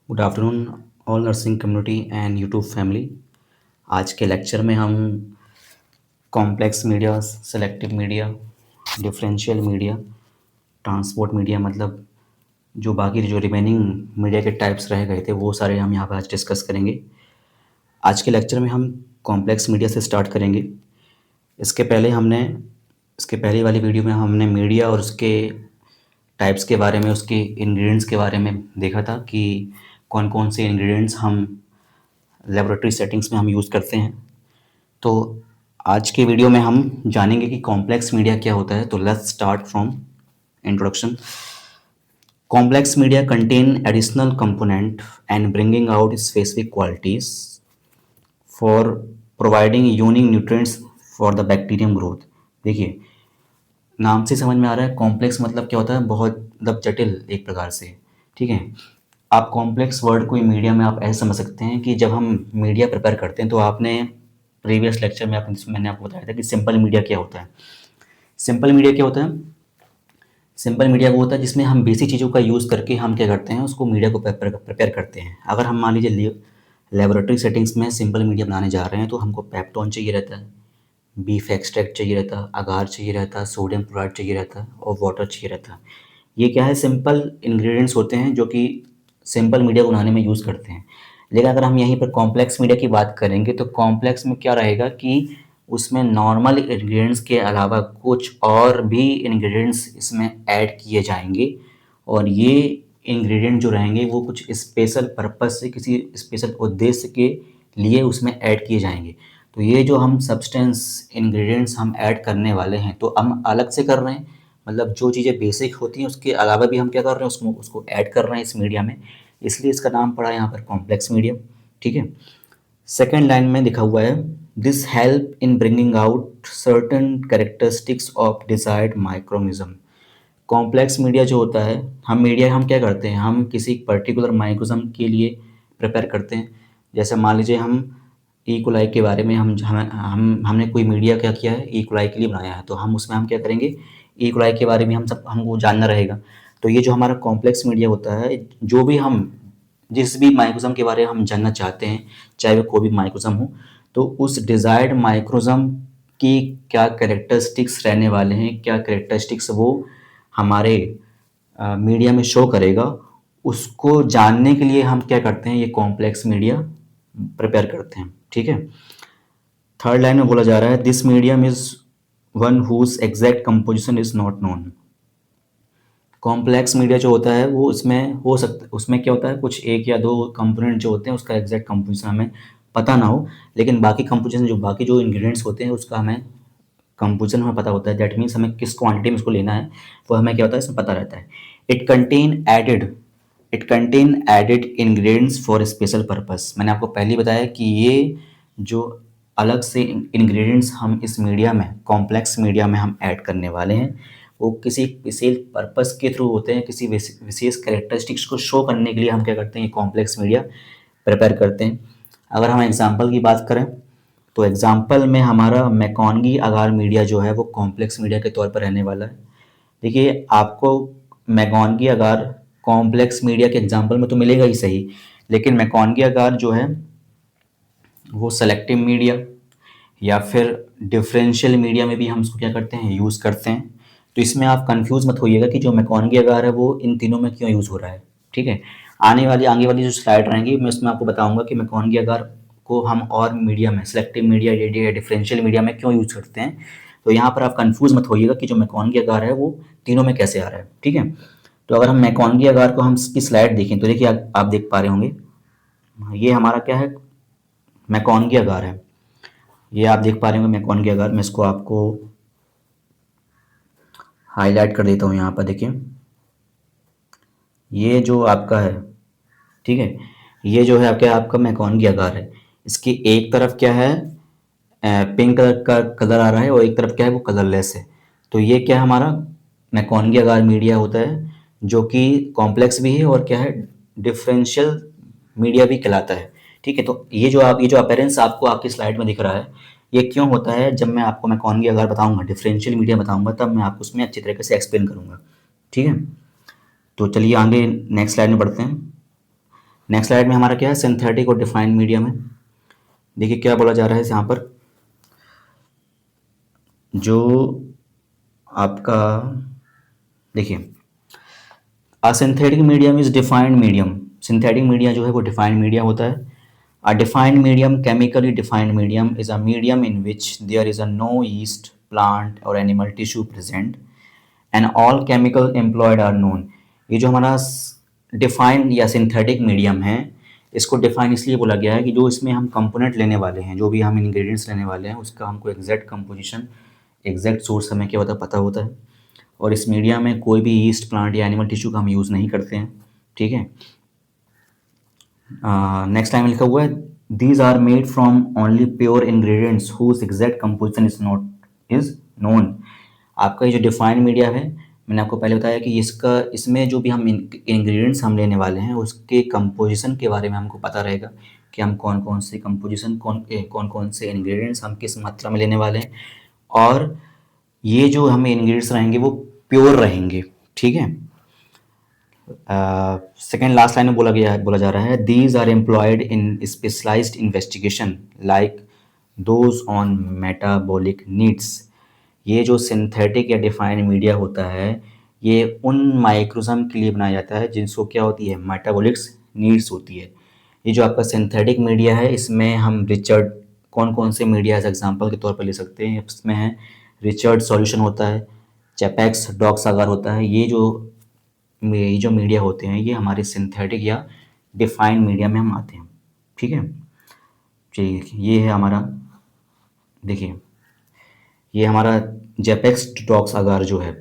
Good afternoon all nursing community and YouTube family. आज के lecture में हम complex media, selective media, differential media, transport media मतलब जो बाकी जो रिमेनिंग मीडिया के टाइप्स रह गए थे वो सारे हम यहाँ पर आज डिस्कस करेंगे। आज के लेक्चर में हम कॉम्प्लेक्स मीडिया से स्टार्ट करेंगे। इसके पहले हमने इसके पहले वाली वीडियो में हमने मीडिया और उसके टाइप्स के बारे में, उसके इंग्रेडिएंट्स के बारे में देखा था कि कौन कौन से इंग्रेडिएंट्स हम लेबोरेटरी सेटिंग्स में हम यूज़ करते हैं। तो आज के वीडियो में हम जानेंगे कि कॉम्प्लेक्स मीडिया क्या होता है। तो let's start from introduction. Complex media contain additional component and bringing out specific qualities for providing unique nutrients for the bacterium growth. देखिए, नाम से समझ में आ रहा है कॉम्प्लेक्स मतलब क्या होता है, बहुत मतलब जटिल एक प्रकार से। ठीक है, आप कॉम्प्लेक्स वर्ड कोई मीडिया में आप ऐसे समझ सकते हैं कि जब हम मीडिया प्रिपेयर करते हैं तो आपने प्रीवियस लेक्चर में मैंने आपको बताया था कि सिंपल मीडिया क्या होता है। सिंपल मीडिया क्या होता है? सिंपल मीडिया वो होता है जिसमें हम बेसिक चीज़ों का यूज़ करके हम क्या करते हैं, उसको मीडिया को प्रिपेयर करते हैं। अगर हम मान लीजिए लेबोरेटरी सेटिंग्स में सिंपल मीडिया बनाने जा रहे हैं तो हमको पेप्टोन चाहिए रहता है, बीफ एक्सट्रैक्ट चाहिए रहता है, अगार चाहिए रहता है, सोडियम क्लोराइड चाहिए रहता है और वाटर चाहिए रहता है। ये क्या है, सिंपल इंग्रेडिएंट्स होते हैं जो कि सिंपल मीडिया को बनाने में यूज़ करते हैं। लेकिन अगर हम यहीं पर कॉम्प्लेक्स मीडिया की बात करेंगे तो कॉम्प्लेक्स में क्या रहेगा कि उसमें नॉर्मल इंग्रेडिएंट्स के अलावा कुछ और भी इंग्रेडिएंट्स इसमें ऐड किए जाएंगे और ये इंग्रेडिएंट जो रहेंगे वो कुछ स्पेशल पर्पस से, किसी स्पेशल उद्देश्य के लिए उसमें ऐड किए जाएंगे। तो ये जो हम सब्सटेंस इंग्रेडिएंट्स हम ऐड करने वाले हैं तो हम अलग से कर रहे हैं, मतलब जो चीज़ें बेसिक होती हैं उसके अलावा भी हम क्या कर रहे हैं, उसको उसको ऐड कर रहे हैं इस मीडिया में, इसलिए इसका नाम पड़ा यहाँ पर कॉम्प्लेक्स मीडिया। ठीक है, सेकेंड लाइन में लिखा हुआ है this help in bringing out certain characteristics of desired माइक्रोनिज्म। Complex media जो होता है, हम क्या करते हैं, हम किसी पर्टिकुलर माइक्रोनिज्म के लिए प्रिपेयर करते हैं। जैसे मान लीजिए हम ई कोलाई के बारे में हमने कोई मीडिया क्या किया है, ई कोलाई के लिए बनाया है, तो हम उसमें हम क्या करेंगे, ई कोलाई के बारे में हमको जानना रहेगा। तो ये जो हमारा कॉम्प्लेक्स मीडिया होता है, जो भी हम जिस भी माइक्रोनिज्म के बारे में हम जानना चाहते हैं, चाहे वो कोई भी माइक्रोनिज्म हो, तो उस डिज़ायर्ड माइक्रोनिज्म की क्या कैरेक्टरिस्टिक्स रहने वाले हैं, क्या कैरेक्टरिस्टिक्स वो हमारे मीडिया में शो करेगा, उसको जानने के लिए हम क्या करते हैं, ये कॉम्प्लेक्स मीडिया प्रिपेयर करते हैं। ठीक है, थर्ड लाइन में बोला जा रहा है this medium is one whose exact composition is not known. Complex media जो होता है वो उसमें क्या होता है, कुछ एक या दो कंपोनेंट जो होते हैं उसका एग्जैक्ट कंपोजिशन हमें पता ना हो, लेकिन बाकी जो इंग्रेडिएंट्स होते हैं उसका हमें कंपोजिशन हमें पता होता है। दैट मीन्स हमें किस क्वांटिटी में उसको लेना है वो हमें क्या होता है, इसमें पता रहता है। It contain added it contain added ingredients for special purpose. मैंने आपको पहले ही बताया कि ये जो अलग से इंग्रेडिएंट्स हम इस मीडिया में, कॉम्प्लेक्स मीडिया में हम ऐड करने वाले हैं, वो किसी विशेष पर्पस के थ्रू होते हैं, किसी विशेष कैरेक्टरिस्टिक्स को शो करने के लिए हम क्या करते हैं, ये कॉम्प्लेक्स मीडिया प्रिपेयर करते हैं। अगर हम एग्जाम्पल की बात करें तो एग्जाम्पल में हमारा मैकॉनगी अगार मीडिया जो है वो कॉम्प्लेक्स मीडिया के तौर पर रहने वाला है। देखिए, आपको मैकॉनगी अगार कॉम्प्लेक्स मीडिया के एग्जाम्पल में तो मिलेगा ही सही, लेकिन मैकॉनगी अगार जो है वो सेलेक्टिव मीडिया या फिर डिफरेंशियल मीडिया में भी हम उसको क्या करते हैं, यूज़ करते हैं। तो इसमें आप कंफ्यूज मत होइएगा कि जो मैकॉनगी अगार है वो इन तीनों में क्यों यूज़ हो रहा है। ठीक है, आगे वाली जो स्लाइड रहेंगी मैं उसमें आपको बताऊंगा कि मैकॉनगी अगार को हम और मीडिया में, सेलेक्टिव मीडिया या डिफरेंशियल मीडिया में क्यों यूज़ करते हैं। तो यहाँ पर आप कंफ्यूज मत होइएगा कि जो मैकॉनगी अगार है वो तीनों में कैसे आ रहा है। ठीक है, तो अगर हम मैकॉनगी अगार को हम इसकी स्लाइड देखें तो देखिए आप देख पा रहे होंगे, ये हमारा क्या है, मैकॉनगी अगार है। ये आप देख पा रहे होंगे मैकॉनगी अगार। मैं इसको आपको हाईलाइट कर देता हूँ यहाँ पर। देखिए, ये जो आपका है, ठीक है, ये जो है आपका मैकॉनगी अगार है। इसकी एक तरफ क्या है, पिंक कलर का कलर आ रहा है और एक तरफ क्या है वो कलरलेस है। तो ये क्या है, हमारा मैकॉनगी अगार मीडिया होता है जो कि कॉम्प्लेक्स भी है और क्या है, डिफरेंशियल मीडिया भी कहलाता है। ठीक है, तो ये जो अपेरेंस आपको आपकी स्लाइड में दिख रहा है, ये क्यों होता है, जब मैं आपको मैकॉनगी अगार बताऊंगा, डिफरेंशियल मीडिया बताऊंगा, तब मैं आपको उसमें अच्छी तरीके से एक्सप्लेन करूंगा। ठीक है, तो चलिए आगे नेक्स्ट स्लाइड में बढ़ते हैं। नेक्स्ट स्लाइड में हमारा क्या है, सिंथेटिक और डिफाइंड मीडिया में देखिए क्या बोला जा रहा है यहाँ पर, जो आपका देखिए a synthetic medium is defined medium. Synthetic media जो है वो डिफाइंड मीडिया होता है। A defined medium, chemically defined medium is a medium in which there is a no yeast plant or animal tissue present and all chemical employed are known. ये जो हमारा defined या synthetic medium है, इसको define इसलिए बोला गया है कि जो इसमें हम कंपोनेंट लेने वाले हैं, जो भी हम इंग्रेडिएंट्स लेने वाले हैं, उसका हमको एग्जैक्ट कंपोजिशन, एग्जैक्ट सोर्स हमें क्या होता है, पता होता है। और इस मीडिया में कोई भी ईस्ट प्लांट या एनिमल टिश्यू का हम यूज़ नहीं करते हैं, ठीक है। नेक्स्ट टाइम लिखा हुआ है, these are made from only pure ingredients whose exact composition is known. आपका ये जो डिफाइंड मीडिया है, मैंने आपको पहले बताया कि इसका, इसमें जो भी हम इंग्रेडिएंट्स हम लेने वाले हैं उसके कंपोजिशन के बारे में हमको पता रहेगा कि हम कौन कौन से कंपोजिशन, कौन कौन से इंग्रेडिएंट्स हम किस मात्रा में लेने वाले हैं, और ये जो हमें इंग्रेडिएंट्स रहेंगे वो प्योर रहेंगे, ठीक है। सेकेंड लास्ट लाइन में बोला जा रहा है, these are employed in specialized investigation like those on metabolic needs. ये जो सिंथेटिक या डिफाइंड मीडिया होता है, ये उन माइक्रोज़म के लिए बनाया जाता है जिनको क्या होती है, मेटाबॉलिक्स नीड्स होती है। ये जो आपका सिंथेटिक मीडिया है, इसमें हम रिचर्ड, कौन कौन से मीडिया एज एग्जाम्पल के तौर पर ले सकते हैं, इसमें है रिचर्ड सॉल्यूशन होता है, चैपेक्स डॉक्स अगर होता है। ये जो मीडिया होते हैं ये हमारे सिंथेटिक या डिफाइंड मीडिया में हम आते हैं, ठीक है। चलिए ये है हमारा, देखिए ये हमारा जेपेक्स डॉक्स अगार जो है,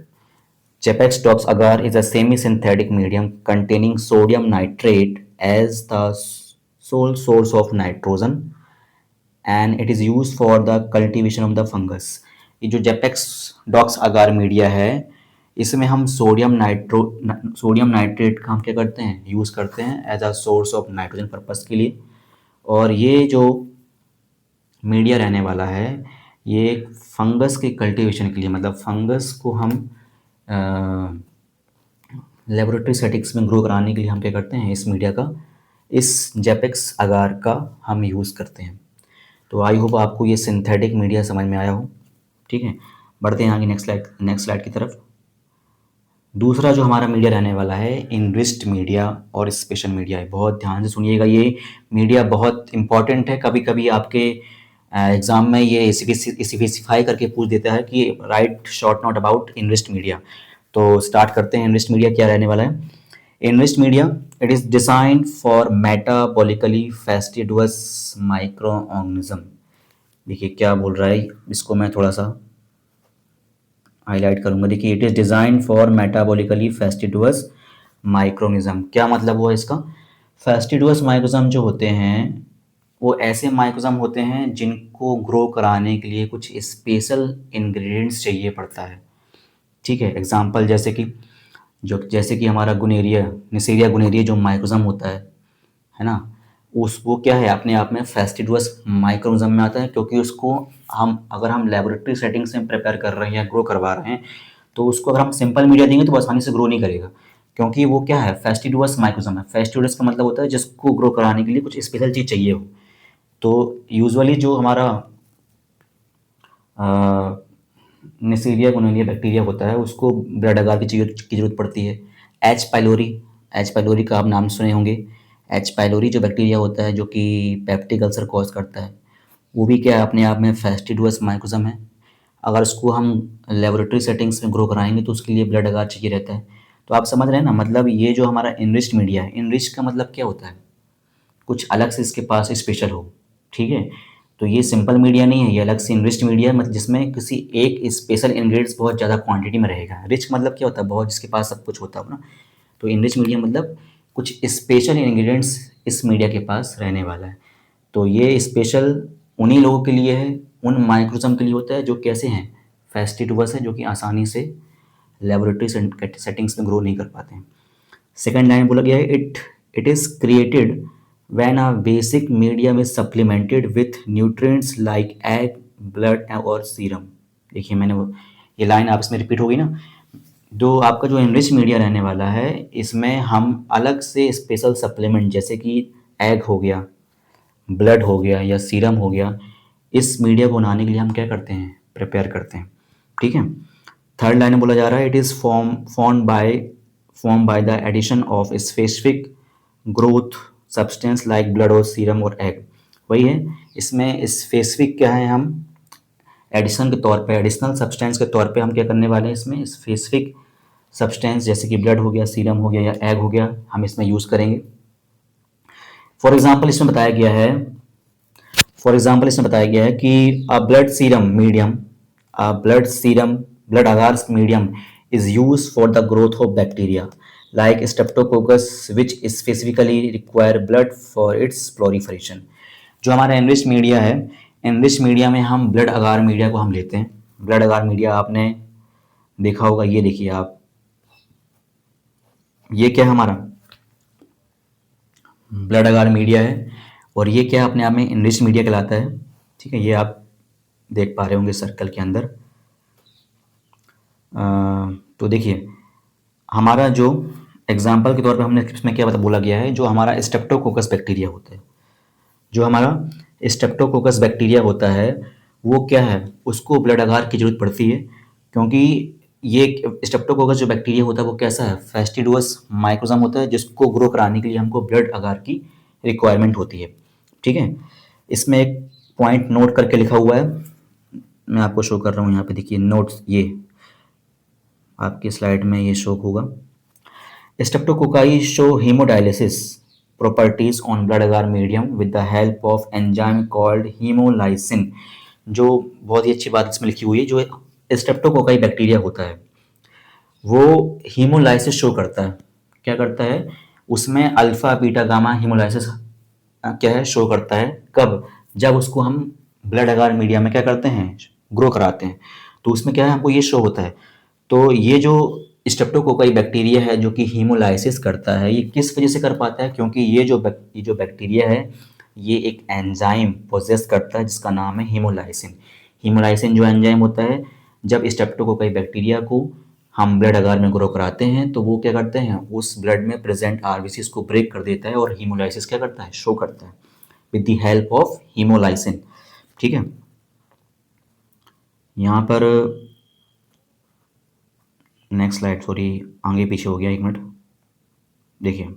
Czapek Dox agar is a semi synthetic medium containing sodium nitrate as the sole source of nitrogen and it is used for the cultivation of the fungus। ये जो जेपेक्स डॉक्स अगार मीडिया है, इसमें हम sodium nitrate का हम क्या करते हैं, यूज़ करते हैं as a source of nitrogen purpose के लिए। और ये जो मीडिया रहने वाला है, ये फंगस के कल्टीवेशन के लिए, मतलब फंगस को हम लेबोरेटरी सेटिंग्स में ग्रो कराने के लिए हम क्या करते हैं, इस मीडिया का, इस जेपेक्स अगार का हम यूज़ करते हैं। तो आई होप आपको ये सिंथेटिक मीडिया समझ में आया हो, ठीक है। बढ़ते हैं आगे नेक्स्ट स्लाइड की तरफ। दूसरा जो हमारा मीडिया रहने वाला है, इनरिच्ड मीडिया और स्पेशल मीडिया है। बहुत ध्यान से सुनिएगा, ये मीडिया बहुत इंपॉर्टेंट है। कभी कभी आपके एग्ज़ाम में ये स्पेसिफाई करके पूछ देता है कि write short note about enriched media. तो स्टार्ट करते हैं, इनरिच्ड मीडिया क्या रहने वाला है। Enriched media, it is designed for metabolically fastidious micro organism. देखिए क्या बोल रहा है, इसको मैं थोड़ा सा हाईलाइट करूंगा। देखिए, it is design for metabolically fastidious microorganism. क्या मतलब हुआ इसका, फेस्टिडुअस माइक्रोजम जो होते हैं वो ऐसे माइक्रोजम होते हैं जिनको ग्रो कराने के लिए कुछ स्पेशल इंग्रेडिएंट्स चाहिए पड़ता है, ठीक है। एग्जांपल जैसे कि हमारा गुनेरिया, निसेरिया गुनेरिया जो माइक्रोजम होता है ना, उस वो क्या है, अपने आप में फेस्टिडुअस माइक्रोजम में आता है, क्योंकि उसको अगर हम लेबोरेटरी सेटिंग्स में प्रिपेयर कर रहे हैं या ग्रो करवा रहे हैं, तो उसको अगर हम सिंपल मीडिया देंगे तो वो आसानी से ग्रो नहीं करेगा, क्योंकि वो क्या है, फेस्टिडुअस माइक्रोजम है। फेस्टिडुअस का मतलब होता है जिसको ग्रो कराने के लिए कुछ स्पेशल चीज़ चाहिए हो। तो यूजुअली जो हमारा निसीरिया गुनेरिया बैक्टीरिया होता है, उसको ब्लड अगार की जरूरत पड़ती है। एच पाइलोरी, एच पाइलोरी का आप नाम सुने होंगे। एच पाइलोरी जो बैक्टीरिया होता है जो कि पेप्टिक अल्सर कॉज करता है, वो भी क्या है, अपने आप में फेस्टिडुअस माइक्रोजम है। अगर उसको हम लेबोरेटरी सेटिंग्स में ग्रो कराएंगे तो उसके लिए ब्लड अगार चाहिए रहता है। तो आप समझ रहे हैं ना, मतलब ये जो हमारा इनरिच्ड मीडिया है, इनरिच का मतलब क्या होता है, कुछ अलग से इसके पास स्पेशल हो, ठीक है। तो ये सिंपल मीडिया नहीं है, ये अलग से इनरिच्ड मीडिया है, मतलब जिसमें किसी एक स्पेशल इंग्रेडिएंट्स बहुत ज़्यादा क्वांटिटी में रहेगा। रिच मतलब क्या होता है, बहुत, जिसके पास सब कुछ होता हो ना। तो इनरिच मीडिया मतलब कुछ स्पेशल इंग्रेडिएंट्स इस मीडिया के पास रहने वाला है। तो ये स्पेशल उन्हीं लोगों के लिए है, उन माइक्रोजम के लिए होता है जो कैसे हैं, फेस्टिडुअस है, जो कि आसानी से लेबोरेटरी सेटिंग्स में ग्रो नहीं कर पाते हैं। सेकेंड लाइन बोला गया है, it is created when a basic medium is supplemented with nutrients like egg, blood और सीरम। देखिए ये लाइन आपस में रिपीट होगी ना, जो आपका जो एनरिच मीडिया रहने वाला है, इसमें हम अलग से स्पेशल सप्लीमेंट जैसे कि एग हो गया, ब्लड हो गया या सीरम हो गया, इस मीडिया को बनाने के लिए हम क्या करते हैं, प्रिपेयर करते हैं। ठीक है। थर्ड लाइन में बोला जा रहा है, it is form by the addition of specific growth substance like blood और सीरम और एग। वही है, इसमें स्पेसिफिक क्या है, हम एडिशन के तौर पे, एडिशनल सब्सटेंस के तौर पे हम क्या करने वाले हैं, इसमें स्पेसिफिक सब्सटेंस जैसे कि ब्लड हो गया, सीरम हो गया या एग हो गया, हम इसमें यूज़ करेंगे। फॉर एग्जाम्पल इसमें बताया गया है, कि blood agar medium is use for the growth of bacteria like streptococcus which specifically require blood for its proliferation. जो हमारा एनरिच मीडिया है, एनरिच मीडिया में हम ब्लड अगार मीडिया को हम लेते हैं। ब्लड अगार मीडिया आपने देखा होगा, ये देखिए आप, ये क्या है हमारा ब्लड अगार मीडिया है, और ये क्या अपने आप में इनरिच मीडिया कहलाता है। ठीक है, ये आप देख पा रहे होंगे सर्कल के अंदर। तो देखिए हमारा जो एग्जाम्पल के तौर पे हमने इसमें क्या बता बोला गया है, जो हमारा स्टेप्टोकोकस बैक्टीरिया होता है, जो हमारा स्टेप्टोकोकस बैक्टीरिया होता है, वो क्या है, उसको ब्लड अगार की जरूरत पड़ती है, क्योंकि ये स्टेप्टोकोकस जो बैक्टीरिया होता है वो कैसा है, फेस्टिडुअस माइक्रोजम होता है, जिसको ग्रो कराने के लिए हमको ब्लड अगार की रिक्वायरमेंट होती है। ठीक है, इसमें एक पॉइंट नोट करके लिखा हुआ है, मैं आपको शो कर रहा हूँ यहाँ पे, देखिए नोट्स, ये आपकी स्लाइड में ये शो होगा। Streptococci show hemodialysis properties on blood agar medium with the help of enzyme called hemolysin। जो बहुत ही अच्छी बात इसमें लिखी हुई है, जो स्टेप्टोकोकाई बैक्टीरिया होता है वो हीमोलाइसिस शो करता है। क्या करता है, उसमें अल्फा बीटा गामा हीमोलाइसिस क्या है, शो करता है। कब, जब उसको हम ब्लड अगार मीडिया में क्या करते हैं, ग्रो कराते हैं, तो उसमें क्या है, हमको ये शो होता है। तो ये जो स्टेप्टोकोकाई बैक्टीरिया है जो कि हीमोलाइसिस करता है, ये किस वजह से कर पाता है, क्योंकि ये जो बैक्टीरिया है ये एक एंजाइम पोजेस करता है जिसका नाम है हीमोलाइसिन। हीमोलाइसिन जो एंजाइम होता है, जब स्टेप्टोकोकाई बैक्टीरिया को हम ब्लड अगार में ग्रो कराते हैं तो वो क्या करते हैं, उस ब्लड में प्रेजेंट आरबीसीज को ब्रेक कर देता है और हीमोलाइसिस क्या करता है, शो करता है विद द हेल्प ऑफ हीमोलाइसिन। ठीक है, यहाँ पर नेक्स्ट स्लाइड, सॉरी आगे पीछे हो गया, एक मिनट देखिए।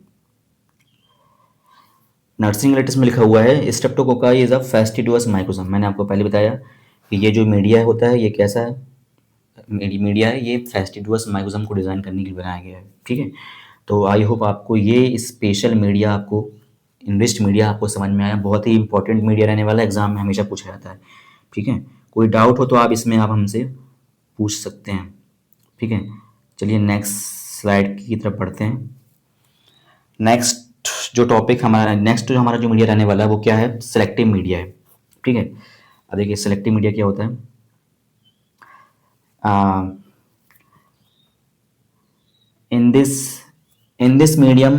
नर्सिंग लेटेस्ट में लिखा हुआ है, स्ट्रेप्टोकोकाई इज अ फेस्टिडियस माइक्रोजम। मैंने आपको पहले बताया कि ये जो मीडिया होता है ये कैसा है, मीडिया है, ये फेस्टिडियस माइक्रोजम को डिज़ाइन करने के लिए बनाया गया है। ठीक है, तो आई होप आपको ये स्पेशल मीडिया, आपको इनरिच्ड मीडिया आपको समझ में आया। बहुत ही इंपॉर्टेंट मीडिया रहने वाला है, एग्जाम में हमेशा पूछा जाता है। ठीक है, कोई डाउट हो तो आप इसमें आप हमसे पूछ सकते हैं। ठीक है, चलिए नेक्स्ट स्लाइड की तरफ बढ़ते हैं। नेक्स्ट जो हमारा जो मीडिया रहने वाला है वो क्या है, सेलेक्टिव मीडिया है। ठीक है, अब देखिए सेलेक्टिव मीडिया क्या होता है। In this medium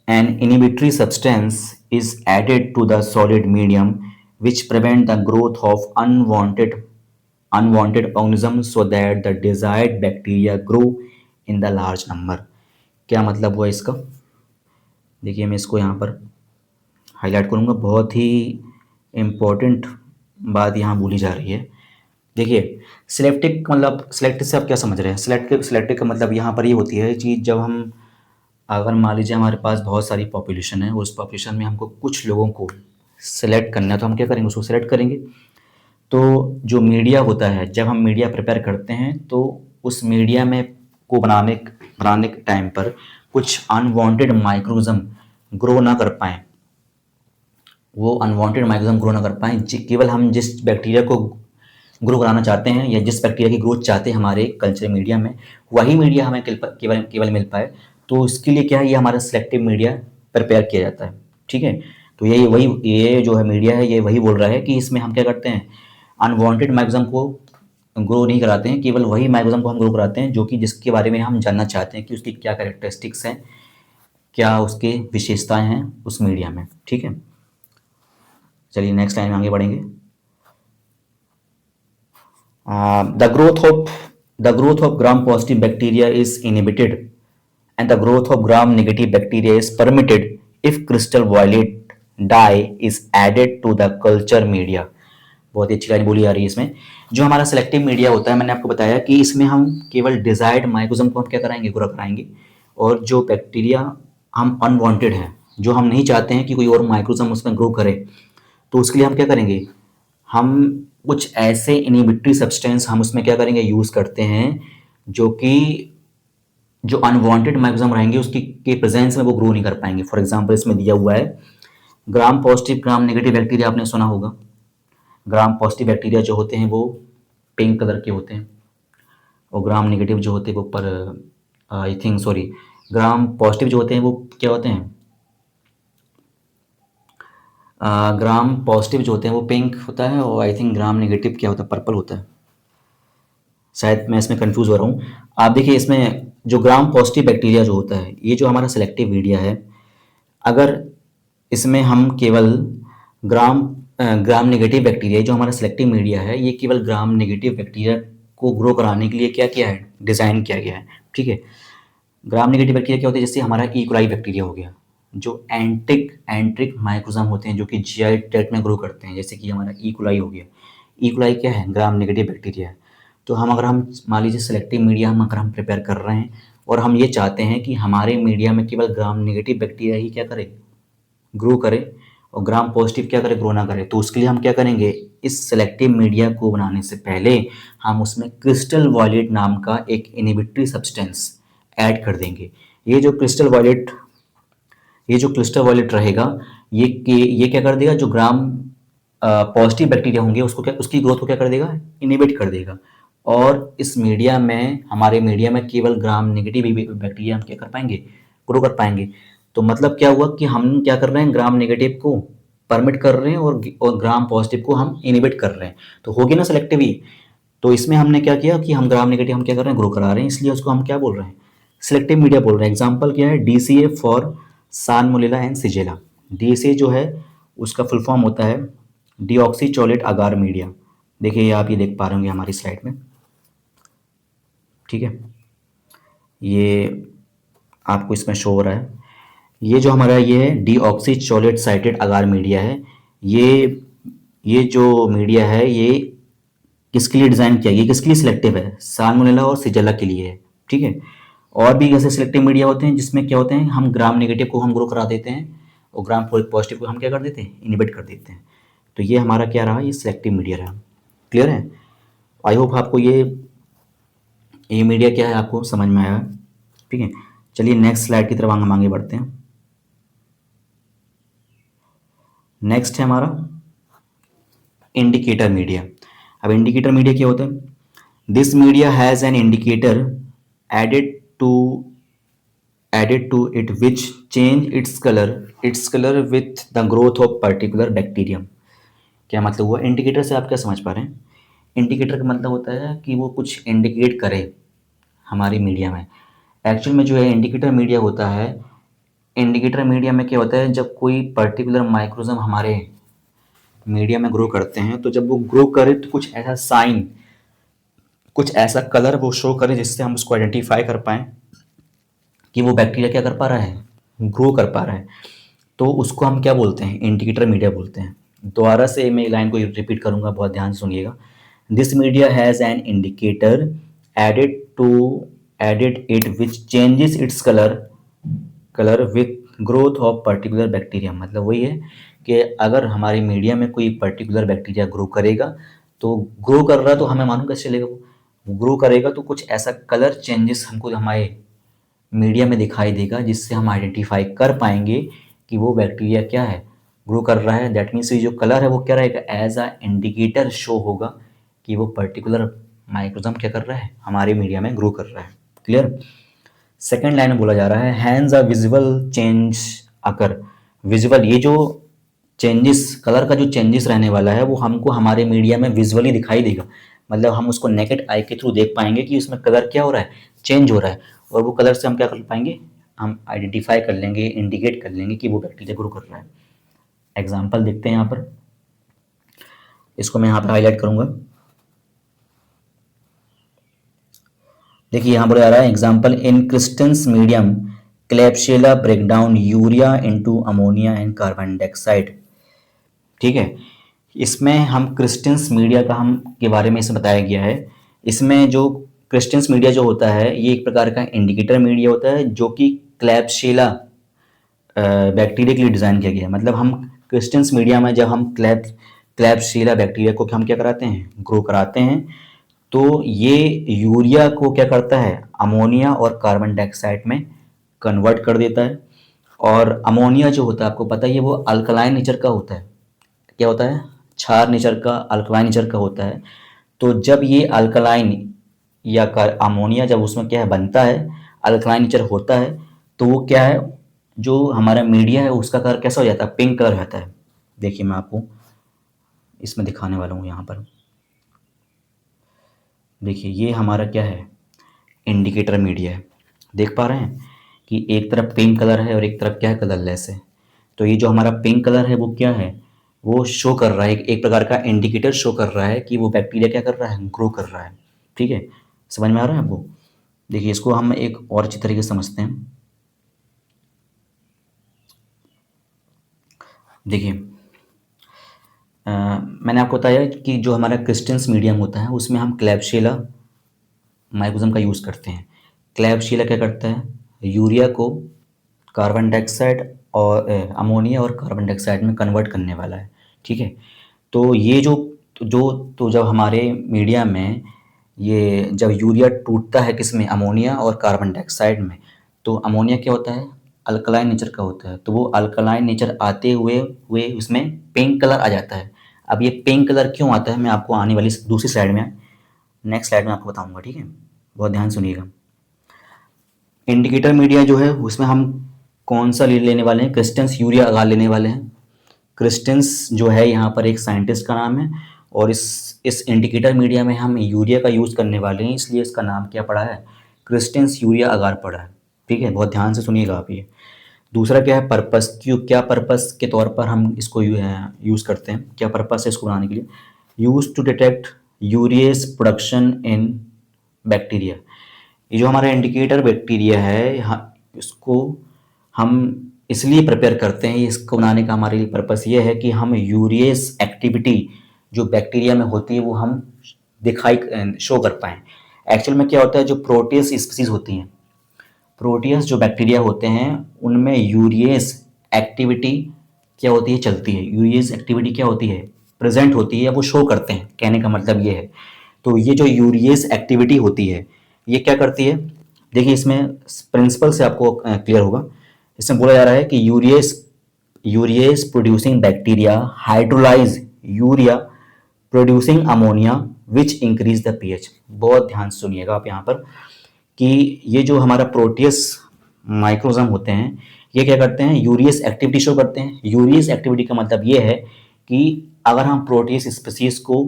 an inhibitory substance is added to the solid medium which prevent the growth of unwanted organisms so that the desired bacteria grow in the large number। क्या मतलब हुआ इसका, देखिए मैं इसको यहाँ पर हाईलाइट करूँगा, बहुत ही इम्पोर्टेंट बात यहाँ भूली जा रही है। देखिए सिलेक्टिव मतलब, सिलेक्टिव से आप क्या समझ रहे हैं, सिलेक्टिव का मतलब यहाँ पर ये होती है चीज़, जब हम, अगर मान लीजिए हमारे पास बहुत सारी पॉपुलेशन है, उस पॉपुलेशन में हमको कुछ लोगों को सेलेक्ट करना है, तो हम क्या करेंगे, उसको सेलेक्ट करेंगे। तो जो मीडिया होता है, जब हम मीडिया प्रिपेयर करते हैं तो उस मीडिया में को बनाने के टाइम पर कुछ अनवांटेड माइक्रोज़म ग्रो ना कर पाएँ, वो अनवांटेड माइक्रोज़म ग्रो ना कर पाएँ, केवल हम जिस बैक्टीरिया को ग्रो कराना चाहते हैं या जिस बैक्टीरिया की ग्रोथ चाहते हैं हमारे कल्चर मीडिया में, वही मीडिया हमें केवल केवल मिल पाए, तो इसके लिए क्या है, ये हमारा सिलेक्टिव मीडिया प्रिपेयर किया जाता है। ठीक है, तो ये जो है मीडिया है, ये वही बोल रहा है कि इसमें हम क्या करते हैं, अनवांटेड माइक्रोज़म को ग्रो नहीं कराते हैं, केवल वही माइक्रोज़म को हम ग्रो कराते हैं जो कि जिसके बारे में हम जानना चाहते हैं कि उसकी क्या कैरेक्टरिस्टिक्स हैं, क्या उसके विशेषताएं हैं उस मीडिया में। ठीक है, चलिए नेक्स्ट लाइन में आगे बढ़ेंगे। The growth of the growth of gram positive bacteria is inhibited and the growth of gram negative bacteria is permitted if crystal violet dye is added to the culture media. बहुत ही अच्छी line बोली जा रही है इसमें। जो हमारा selective media होता है, मैंने आपको बताया कि इसमें हम केवल डिजायर्ड माइक्रोजम को हम क्या कराएंगे, ग्रो कराएंगे, और जो बैक्टीरिया हम अनवांटेड हैं, जो हम नहीं चाहते हैं कि कोई और माइक्रोजम उसमें ग्रो करे, तो उसके लिए हम क्या करेंगे, हम कुछ ऐसे इनहिबिटरी सब्सटेंस हम उसमें क्या करेंगे, यूज़ करते हैं, जो कि जो अनवांटेड माइक्रोजम रहेंगे उसकी के प्रेजेंस में वो ग्रो नहीं कर पाएंगे। फॉर एग्जांपल इसमें दिया हुआ है gram positive gram negative bacteria, आपने सुना होगा। ग्राम पॉजिटिव बैक्टीरिया जो होते हैं वो पिंक कलर के होते हैं, और ग्राम नेगेटिव जो होते हैं वो पर I think sorry gram positive जो होते हैं वो क्या होते हैं, ग्राम पॉजिटिव जो होते हैं वो पिंक होता है, और आई थिंक ग्राम नेगेटिव क्या होता है, पर्पल होता है। शायद मैं इसमें कंफ्यूज हो रहा हूँ। आप देखिए इसमें जो ग्राम पॉजिटिव बैक्टीरिया जो होता है, ये जो हमारा सेलेक्टिव मीडिया है, अगर इसमें हम केवल ग्राम नेगेटिव बैक्टीरिया, जो हमारा सेलेक्टिव मीडिया है, ये केवल ग्राम नेगेटिव बैक्टीरिया को ग्रो कराने के लिए क्या किया है, डिज़ाइन किया गया है। ठीक है, ग्राम नेगेटिव बैक्टीरिया क्या होते हैं, जैसे हमारा ई कोलाई बैक्टीरिया हो गया, जो एंट्रिक माइक्रोजम होते हैं जो कि जीआई ट्रैक्ट में ग्रो करते हैं, जैसे कि हमारा ई कोलाई हो गया। ई कोलाई क्या है, ग्राम नेगेटिव बैक्टीरिया है। तो अगर हम मान लीजिए सेलेक्टिव मीडिया अगर हम प्रिपेयर कर रहे हैं और हम ये चाहते हैं कि हमारे मीडिया में केवल ग्राम नेगेटिव बैक्टीरिया ही क्या करे, ग्रो करे, और ग्राम पॉजिटिव क्या करे, ग्रो ना करे, तो उसके लिए हम क्या करेंगे, इस सेलेक्टिव मीडिया को बनाने से पहले हम उसमें क्रिस्टल वॉयलेट नाम का एक इनहिबिटरी सब्सटेंस ऐड कर देंगे। ये जो क्रिस्टल वॉयलेट रहेगा, ये क्या कर देगा, जो ग्राम पॉजिटिव बैक्टीरिया होंगे उसको क्या, उसकी ग्रोथ को क्या कर देगा, इनहिबिट कर देगा, और इस मीडिया में, हमारे मीडिया में केवल ग्राम नेगेटिव बैक्टीरिया हम क्या कर पाएंगे, ग्रो कर पाएंगे। तो मतलब क्या हुआ कि हम क्या कर रहे हैं, ग्राम नेगेटिव को परमिट कर रहे हैं और ग्राम पॉजिटिव को हम इनहिबिट कर रहे हैं, तो होगी ना सेलेक्टिव ही। तो इसमें हमने क्या किया कि हम ग्राम नेगेटिव हम क्या कर रहे हैं, ग्रो करा रहे हैं, इसलिए उसको हम क्या बोल रहे हैं, सिलेक्टिव मीडिया बोल रहे हैं। एग्जाम्पल क्या है, डीसीए फॉर सानमोनेला एंड सिजेला। डीसीए जो है उसका फुल फॉर्म होता है डीऑक्सीचोलेट अगार मीडिया। देखिए आप ये देख पा रहे होंगे हमारी स्लाइड में, ठीक है, ये आपको इसमें शो हो रहा है। ये जो हमारा ये है डीऑक्सीचोलेट साइटेड अगार मीडिया है। ये जो मीडिया है ये किसके लिए डिज़ाइन किया, ये किसके लिए सिलेक्टिव है, साल्मोनेला और सिजेला के लिए है। ठीक है, और भी ऐसे सिलेक्टिव मीडिया होते हैं जिसमें क्या होते हैं, हम ग्राम नेगेटिव को हम ग्रो करा देते हैं और ग्राम पॉजिटिव को हम क्या कर देते हैं, इनहिबिट कर देते हैं। तो ये हमारा क्या रहा, ये सिलेक्टिव मीडिया रहा। क्लियर है? आई होप आपको ये मीडिया क्या है आपको समझ में आया। ठीक है, चलिए नेक्स्ट स्लाइड की तरफ हम आगे बढ़ते हैं। नेक्स्ट है हमारा इंडिकेटर मीडिया। अब इंडिकेटर मीडिया क्या होता है, this media has an indicator added to added to it which change its color with the growth of particular bacterium। क्या मतलब हुआ, इंडिकेटर से आप क्या समझ पा रहे हैं, इंडिकेटर का मतलब होता है कि वो कुछ इंडिकेट करे हमारी मीडिया में। एक्चुअल में जो है इंडिकेटर मीडिया होता है, इंडिकेटर मीडिया में क्या होता है, जब कोई पर्टिकुलर माइक्रोजम हमारे मीडिया में ग्रो करते हैं, तो जब वो ग्रो करे तो कुछ ऐसा साइन, कुछ ऐसा कलर वो शो करे जिससे हम उसको आइडेंटिफाई कर पाएँ कि वो बैक्टीरिया क्या कर पा रहा है, ग्रो कर पा रहा है। तो उसको हम क्या बोलते हैं, इंडिकेटर मीडिया बोलते हैं। दोबारा से मैं लाइन को रिपीट करूंगा, बहुत ध्यान से सुनिएगा। This media has an indicator added it which changes its colour with growth of particular bacteria. मतलब वही है कि अगर हमारे मीडिया में कोई पर्टिकुलर बैक्टीरिया ग्रो करेगा, तो ग्रो कर रहा है तो हमें मालूम कैसे चलेगा, वो ग्रो करेगा तो कुछ ऐसा कलर चेंजेस हमको हमारे मीडिया में दिखाई देगा जिससे हम आइडेंटिफाई कर पाएंगे कि वो बैक्टीरिया क्या है, ग्रो कर रहा है। दैट मीन्स ये जो कलर है वो क्या रहेगा, एज अ इंडिकेटर शो होगा कि वो पर्टिकुलर माइक्रोजम क्या कर रहा है, हमारे मीडिया में ग्रो कर रहा है। क्लियर? सेकेंड लाइन में बोला जा रहा है hedge a visual change occur. Visual, ये जो चेंजेस, कलर का जो चेंजेस रहने वाला है वो हमको हमारे मीडिया में विजुअली दिखाई देगा। मतलब हम उसको नेकेड आई के थ्रू देख पाएंगे कि उसमें कलर क्या हो रहा है, चेंज हो रहा है, और वो कलर से हम क्या कर पाएंगे, हम आइडेंटिफाई कर लेंगे, इंडिकेट कर लेंगे कि वो बैक्टीरिया ग्रो कर रहा है। एग्जाम्पल देखते हैं यहाँ पर, इसको मैं यहाँ पर हाईलाइट करूँगा। देखिए यहाँ बोला जा रहा है example in Christensen's medium Klebsiella break down urea into ammonia and carbon dioxide. ठीक है, इसमें हम क्रिस्टन्स मीडिया का हम के बारे में इसे बताया गया है। इसमें जो क्रिस्टन्स मीडिया जो होता है ये एक प्रकार का इंडिकेटर मीडिया होता है जो कि क्लैप्शियला बैक्टीरिया के लिए डिज़ाइन किया गया है। मतलब हम क्रिस्टन्स मीडिया में जब हम क्लैप्शियला बैक्टीरिया को हम क्या कराते हैं, ग्रो कराते हैं, तो ये यूरिया को क्या करता है, अमोनिया और कार्बन डाइऑक्साइड में कन्वर्ट कर देता है। और अमोनिया जो होता है आपको पता ही है वो अल्कलाइन नेचर का होता है। क्या होता है, क्षार नेचर का, अल्कलाइन नेचर का होता है। तो जब ये अल्कलाइन या अमोनिया जब उसमें क्या है बनता है, अल्कलाइन नेचर होता है, तो वो क्या है, जो हमारा मीडिया है उसका कलर कैसा हो जाता है, पिंक कलर रहता है। देखिए मैं आपको इसमें दिखाने वाला हूँ यहाँ पर। देखिए ये हमारा क्या है, इंडिकेटर मीडिया है। देख पा रहे हैं कि एक तरफ पिंक कलर है और एक तरफ क्या है, कलरलेस है। तो ये जो हमारा पिंक कलर है वो क्या है, वो शो कर रहा है, एक प्रकार का इंडिकेटर शो कर रहा है कि वो बैक्टीरिया क्या कर रहा है, ग्रो कर रहा है। ठीक है, समझ में आ रहा है आपको। देखिए इसको हम एक और अच्छी तरीके से समझते हैं। देखिए मैंने आपको बताया कि जो हमारा क्रिस्टन्स मीडियम होता है उसमें हम क्लैप्शियला माइकोजम का यूज़ करते हैं। क्लैप्शियला क्या करता है, यूरिया को कार्बन डाइऑक्साइड और अमोनिया और कार्बन डाइऑक्साइड में कन्वर्ट करने वाला है। ठीक है, तो ये जो जब हमारे मीडिया में ये जब यूरिया टूटता है किस में, अमोनिया और कार्बन डाइऑक्साइड में, तो अमोनिया क्या होता है, अल्कलाइन नेचर का होता है। तो वो अल्कलाइन नेचर आते हुए हुए उसमें पिंक कलर आ जाता है। अब ये पिंक कलर क्यों आता है मैं आपको आने वाली दूसरी स्लाइड में, नेक्स्ट स्लाइड में आपको बताऊंगा। ठीक है, बहुत ध्यान सुनिएगा। इंडिकेटर मीडिया जो है उसमें हम कौन सा लेने वाले हैं, क्रिस्टन्स यूरिया अगार लेने वाले हैं। क्रिस्टन्स जो है यहाँ पर एक साइंटिस्ट का नाम है और इस इंडिकेटर मीडिया में हम यूरिया का यूज़ करने वाले हैं, इसलिए इसका नाम क्या पड़ा है, क्रिस्टन्स यूरिया अगार पड़ा है। ठीक है, बहुत ध्यान से सुनिएगा आप ये। दूसरा क्या है, पर्पस, क्यों क्या पर्पस के तौर पर हम इसको यूज़ करते हैं, क्या पर्पस है इसको बनाने के लिए, use to detect urease production in bacteria. ये जो हमारा इंडिकेटर बैक्टीरिया है यहाँ, इसको हम इसलिए प्रिपेयर करते हैं, इसको बनाने का हमारे लिए पर्पस ये है कि हम यूरियस एक्टिविटी जो बैक्टीरिया में होती है वो हम शो कर पाएँ। एक्चुअल में क्या होता है, जो प्रोटियस स्पीसीज होती हैं, प्रोटियस जो बैक्टीरिया होते हैं उनमें यूरियस एक्टिविटी क्या होती है, चलती है। यूरियस एक्टिविटी क्या होती है, प्रेजेंट होती है, वो शो करते हैं, कहने का मतलब ये है। तो ये जो यूरियस एक्टिविटी होती है ये क्या करती है, देखिए इसमें प्रिंसिपल से आपको क्लियर होगा। इसमें बोला जा रहा है कि urease producing bacteria hydrolyse urea producing ammonia which increase the pH. बहुत ध्यान से सुनिएगा आप यहाँ पर कि ये जो हमारा प्रोटियस माइक्रोजम होते हैं ये क्या करते हैं, यूरियस एक्टिविटी शो करते हैं। यूरियस एक्टिविटी का मतलब ये है कि अगर हम प्रोटियस स्पीसीज को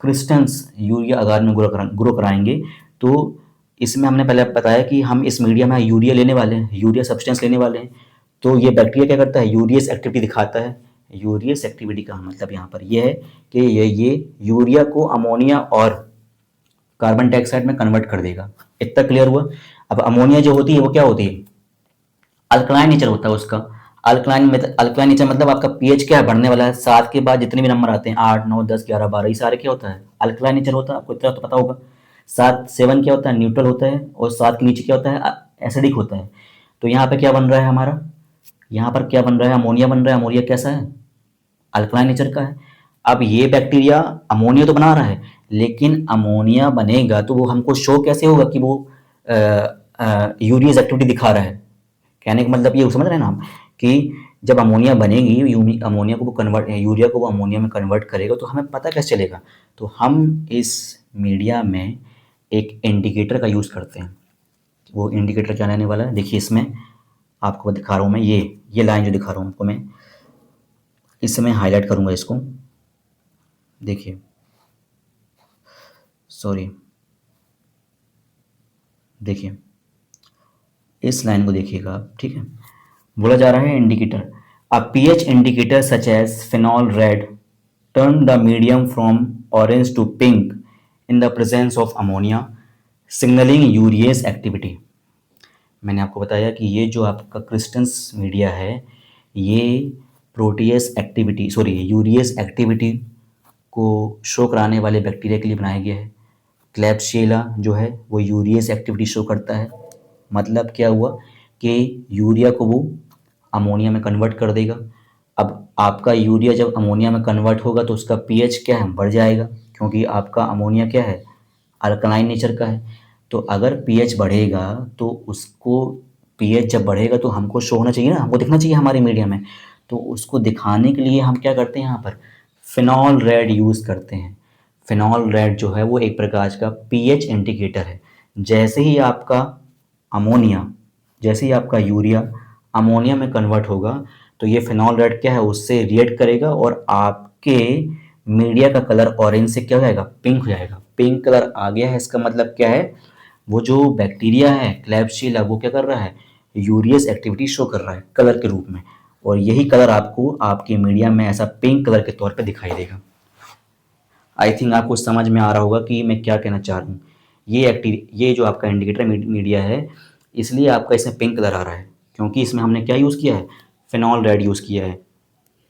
क्रिस्टन्स यूरिया अगार में ग्रो कराएंगे तो इसमें हमने पहले बताया कि हम इस मीडिया में यूरिया लेने वाले हैं, यूरिया सब्सटेंस लेने वाले हैं। तो ये बैक्टीरिया क्या करता है, यूरियस एक्टिविटी दिखाता है। यूरियस एक्टिविटी का मतलब यहाँ पर यह है कि ये यूरिया को अमोनिया और कार्बन डाइऑक्साइड में कन्वर्ट कर देगा। इतना क्लियर हुआ। अब अमोनिया जो होती है वो क्या होती है, अल्कलाइन नेचर होता है उसका। अल्कलाइन नेचर मतलब आपका पीएच क्या है, बढ़ने वाला है। 7 के बाद जितने भी नंबर आते हैं 8 9 10 11 12 ये सारे क्या होता है, अल्कलाइन नेचर होता है। आपको इतना तो पता होगा। 7 क्या होता है, न्यूट्रल होता है, और 7 के नीचे क्या होता है, एसिडिक होता है। तो यहाँ पे क्या बन रहा है हमारा, यहाँ पर क्या बन रहा है, अमोनिया बन रहा है। अमोनिया कैसा है, अल्कलाइन नेचर का है। अब ये बैक्टीरिया अमोनिया तो बना रहा है, लेकिन अमोनिया बनेगा तो वो हमको शो कैसे होगा कि वो यूरियस एक्टिविटी दिखा रहा है। कहने का मतलब ये समझ रहे हैं ना हम कि जब अमोनिया बनेगी, अमोनिया को वो कन्वर्ट, यूरिया को वो अमोनिया में कन्वर्ट करेगा, तो हमें पता कैसे चलेगा। तो हम इस मीडिया में एक इंडिकेटर का यूज़ करते हैं। वो इंडिकेटर क्या रहने वाला है, देखिए इसमें आपको दिखा रहा हूँ मैं, ये लाइन जो दिखा रहा हूँ आपको मैं, इस समय हाईलाइट करूँगा इसको। देखिए, सॉरी, देखिए इस लाइन को देखिएगा आप। ठीक है, बोला जा रहा है indicator, a pH indicator such as phenol red turn the medium from orange to pink in the presence of ammonia, signalling urease activity. मैंने आपको बताया कि ये जो आपका क्रिस्टेंस मीडिया है ये protease activity sorry urease activity को शो कराने वाले बैक्टीरिया के लिए बनाया गया है। क्लैब्सिएला जो है वो यूरियस एक्टिविटी शो करता है। मतलब क्या हुआ कि यूरिया को वो अमोनिया में कन्वर्ट कर देगा। अब आपका यूरिया जब अमोनिया में कन्वर्ट होगा तो उसका पीएच क्या है, बढ़ जाएगा, क्योंकि आपका अमोनिया क्या है, अल्कलाइन नेचर का है। तो अगर पीएच बढ़ेगा तो उसको पीएच जब बढ़ेगा तो हमको शो होना चाहिए ना, हमको दिखना चाहिए हमारे मीडिया में। तो उसको दिखाने के लिए हम क्या करते हैं, यहाँ पर फिनॉल रेड यूज़ करते हैं। फिनॉल रेड जो है वो एक प्रकार का पीएच इंडिकेटर है। जैसे ही आपका अमोनिया जैसे ही आपका यूरिया अमोनिया में कन्वर्ट होगा तो ये फिनॉल रेड क्या है, उससे रिएक्ट करेगा और आपके मीडिया का कलर ऑरेंज से क्या हो जाएगा, पिंक हो जाएगा। पिंक कलर आ गया है, इसका मतलब क्या है, वो जो बैक्टीरिया है क्लैब्सिएला वो क्या कर रहा है, यूरियस एक्टिविटी शो कर रहा है कलर के रूप में। और यही कलर आपको आपके मीडिया में ऐसा पिंक कलर के तौर पे दिखाई देगा। आई थिंक आपको समझ में आ रहा होगा कि मैं क्या कहना चाह रहा हूँ। ये जो आपका इंडिकेटर मीडिया है, इसलिए आपका इसमें पिंक कलर आ रहा है, क्योंकि इसमें हमने क्या यूज़ किया है, फिनॉल रेड यूज़ किया है।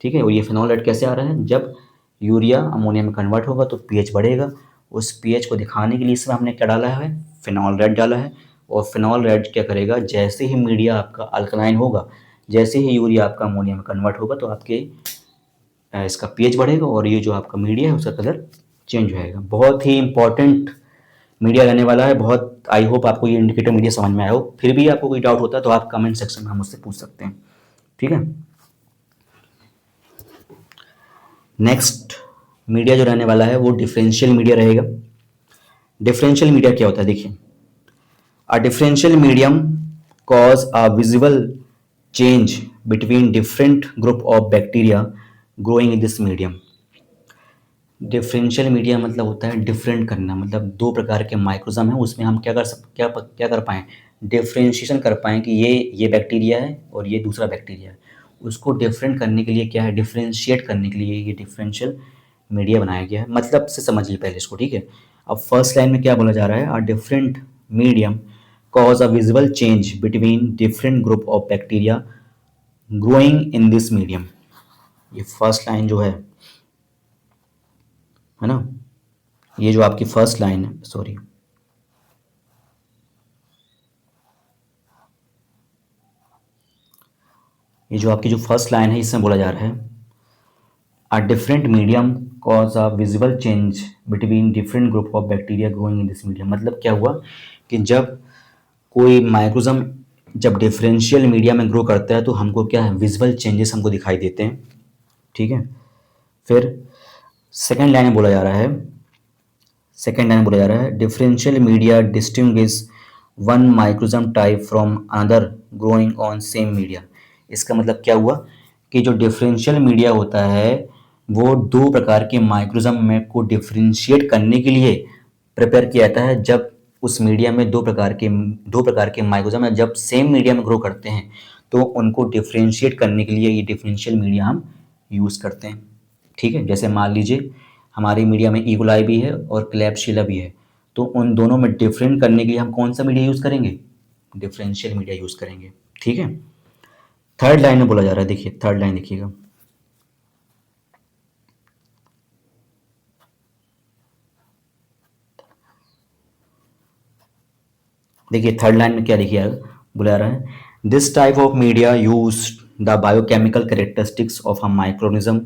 ठीक है, और ये फिनॉल रेड कैसे आ रहा है, जब यूरिया अमोनिया में कन्वर्ट होगा तो पीएच बढ़ेगा। उस पीएच को दिखाने के लिए इसमें हमने क्या डाला है, फिनॉल रेड डाला है। और फिनॉल रेड क्या करेगा, जैसे ही मीडिया आपका अल्कलाइन होगा, जैसे ही यूरिया आपका अमोनिया में कन्वर्ट होगा तो आपके इसका पीएच बढ़ेगा और ये जो आपका मीडिया है उसका कलर चेंज हो जाएगा। बहुत ही इंपॉर्टेंट मीडिया रहने वाला है। बहुत आई होप आपको ये इंडिकेटर मीडिया समझ में आया हो। फिर भी आपको कोई डाउट होता है तो आप कमेंट सेक्शन में मुझसे पूछ सकते हैं। ठीक है, नेक्स्ट मीडिया जो रहने वाला है वो डिफरेंशियल मीडिया रहेगा। डिफरेंशियल मीडिया क्या होता है, देखिए, a differential medium cause a visible change between different group of bacteria growing in this medium. Differential media मतलब होता है डिफरेंट करना, मतलब दो प्रकार के माइक्रोजम हैं, उसमें हम क्या कर पाएँ, डिफरेंशिएशन कर पाएँ कि ये बैक्टीरिया है और ये दूसरा बैक्टीरिया है। उसको डिफरेंट करने के लिए क्या है, डिफरेंशिएट करने के लिए ये डिफरेंशियल मीडिया बनाया गया है। मतलब से समझिए पहले इसको, ठीक है। अब फर्स्ट लाइन में क्या बोला जा रहा है, a different medium cause a visible change between different group of bacteria growing in this medium. ये फर्स्ट लाइन जो है ना, ये जो आपकी फर्स्ट लाइन है, सॉरी, ये जो आपकी जो फर्स्ट लाइन है इसमें बोला जा रहा है, a different medium cause a visible change between different group of bacteria growing in this medium. मतलब क्या हुआ कि जब कोई माइक्रोजम जब डिफरेंशियल मीडिया में ग्रो करता है तो हमको क्या है, विजिबल चेंजेस हमको दिखाई देते हैं। ठीक है, फिर सेकेंड लाइन में बोला जा रहा है, differential media distinguish one microorganism type from another growing on same media. इसका मतलब क्या हुआ कि जो डिफरेंशियल मीडिया होता है वो दो प्रकार के माइक्रोजम में को डिफरेंशिएट करने के लिए प्रिपेयर किया जाता है। जब उस मीडिया में दो प्रकार के माइक्रोजम है जब सेम मीडिया में ग्रो करते हैं तो उनको डिफरेंशिएट करने के लिए ये डिफरेंशियल मीडिया हम यूज़ करते हैं। ठीक है, जैसे मान लीजिए हमारी मीडिया में ईकोलाई भी है और क्लैब्सिएला भी है, तो उन दोनों में डिफरेंट करने के लिए हम कौन सा मीडिया यूज़ करेंगे, डिफरेंशियल मीडिया यूज़ करेंगे। ठीक है, थर्ड लाइन में बोला जा रहा है, देखिए थर्ड लाइन देखिएगा, देखिए थर्ड लाइन में क्या देखिए बोला जा रहा है, this type of media use the biochemical characteristics of a माइक्रोनिज्म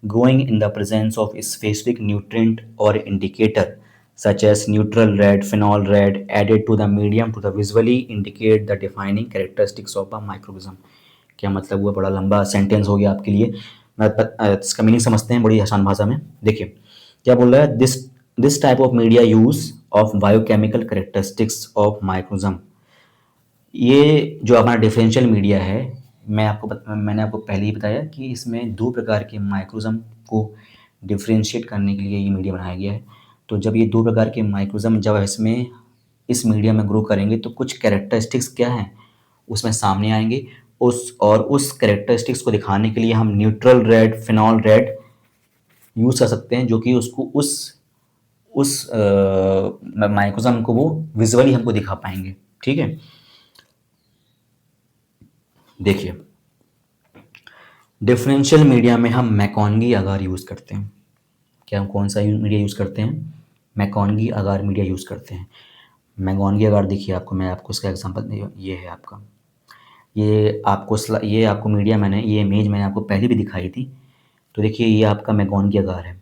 growing in the presence of specific nutrient or indicator such as neutral red, phenol red added to the medium to the visually indicate the defining characteristics of a microorganism। क्या मतलब हुआ, बड़ा लंबा sentence हो गया आपके लिए, इसका मीनिंग समझते हैं बड़ी आसान भाषा में। देखिए क्या बोल रहा है, this type of media use of biochemical characteristics of microorganism. ये जो हमारा डिफरेंशियल मीडिया है, मैंने आपको पहले ही बताया कि इसमें दो प्रकार के माइक्रोजम को डिफरेंशिएट करने के लिए ये मीडिया बनाया गया है। तो जब ये दो प्रकार के माइक्रोजम जब इसमें इस मीडिया में ग्रो करेंगे तो कुछ कैरेक्टरिस्टिक्स क्या हैं उसमें सामने आएंगे। उस कैरेक्टरिस्टिक्स को दिखाने के लिए हम neutral red, phenol red use कर सकते हैं, जो कि उसको उस माइक्रोसोम को वो विजुअली हमको दिखा पाएंगे। ठीक है, देखिए डिफरेंशियल मीडिया में हम मैकॉनगी अगार यूज़ करते हैं। क्या, कौन सा मीडिया यूज़ करते हैं? मैकॉनगी अगार मीडिया यूज़ करते हैं। मैकॉनगी अगार देखिए, आपको मैं आपको इसका एग्जांपल, ये है आपका, ये आपको मीडिया मैंने, ये इमेज मैंने आपको पहले भी दिखाई थी। तो देखिए ये आपका मैकॉनगी अगार है।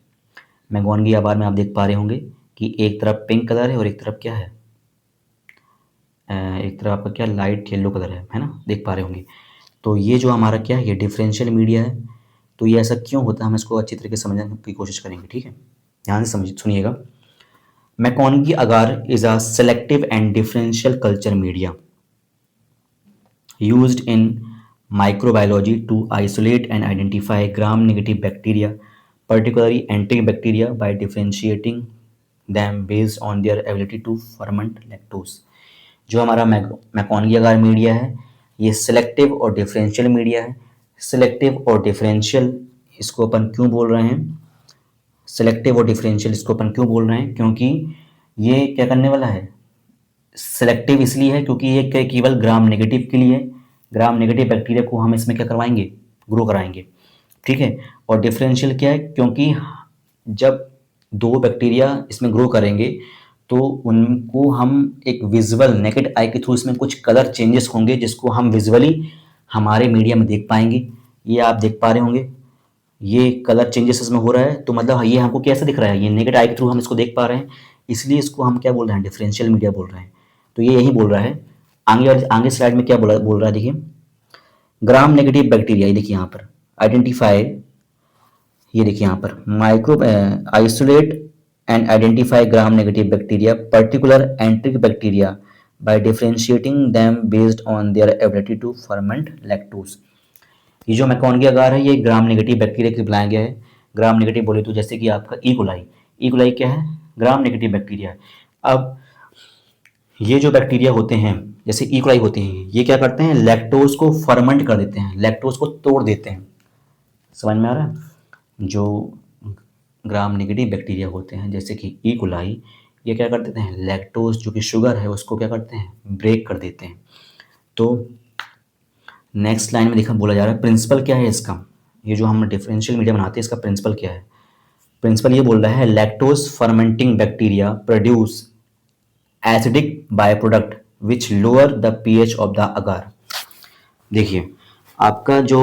मैकॉनगी अगार में आप देख पा रहे होंगे कि एक तरफ पिंक कलर है और एक तरफ क्या है, एक तरफ आपका क्या लाइट येलो कलर है ना, देख पा रहे होंगे। तो ये जो हमारा क्या है, ये डिफरेंशियल मीडिया है। तो ये ऐसा क्यों होता है, हम इसको अच्छी तरीके से समझने की कोशिश करेंगे। ठीक है, ध्यान से समझ सुनिएगा। MacConkey agar is a selective and differential culture media used in microbiology to isolate and identify gram-negative bacteria, particularly antibacteria, by differentiating them based on their ability to ferment lactose। जो हमारा मैकॉनगी अगार मीडिया है, ये selective और differential media है। Selective और differential इसको अपन क्यों बोल रहे हैं, सिलेक्टिव और डिफरेंशियल इसको अपन क्यों बोल रहे हैं, क्योंकि ये क्या करने वाला है, सिलेक्टिव इसलिए है क्योंकि ये केवल ग्राम नेगेटिव के लिए, ग्राम नेगेटिव बैक्टीरिया को हम इसमें क्या करवाएंगे, ग्रो कराएंगे। ठीक है, और डिफरेंशियल क्या है, क्योंकि जब दो बैक्टीरिया इसमें ग्रो करेंगे तो उनको हम एक विजुअल नेकेड आई के थ्रू इसमें कुछ कलर चेंजेस होंगे जिसको हम विजुअली हमारे मीडिया में देख पाएंगे। ये आप देख पा रहे होंगे, ये कलर चेंजेस इसमें हो रहा है। तो मतलब ये हमको कैसे दिख रहा है, ये नेकेड आई के थ्रू हम इसको देख पा रहे हैं, इसलिए इसको हम क्या बोल रहे हैं, डिफरेंशियल मीडिया बोल रहे हैं। तो ये यही बोल रहा है। आगे आगे स्लाइड में क्या बोल रहा है, देखिए ग्राम नेगेटिव बैक्टीरिया, ये देखिए यहाँ पर आइडेंटिफाई, ये देखिए यहाँ पर micro isolate and identify gram negative bacteria particular enteric bacteria by differentiating them based on their ability to ferment lactose. ये जो मैकॉनगी अगार है, ये ग्राम नेगेटिव बैक्टीरिया के बनाया गया है। ग्राम नेगेटिव बोले तो जैसे कि आपका ई कोलाई क्या है, ग्राम नेगेटिव बैक्टीरिया है। अब ये जो बैक्टीरिया होते हैं, जैसे ई कोलाई होते हैं, ये क्या करते हैं, लैक्टोज को फर्मेंट कर देते हैं, लैक्टोज को तोड़ देते हैं। समझ में आ रहा है? जो ग्राम नेगेटिव बैक्टीरिया होते हैं जैसे कि ई कोलाई, ये क्या कर देते हैं, लैक्टोज जो कि शुगर है उसको क्या करते हैं, ब्रेक कर देते हैं। तो नेक्स्ट लाइन में देखा बोला जा रहा है प्रिंसिपल क्या है इसका, ये जो हम डिफरेंशियल मीडिया बनाते हैं इसका प्रिंसिपल क्या है। प्रिंसिपल ये बोल रहा है lactose fermenting bacteria produce acidic by product which lower the pH of the agar. देखिए आपका जो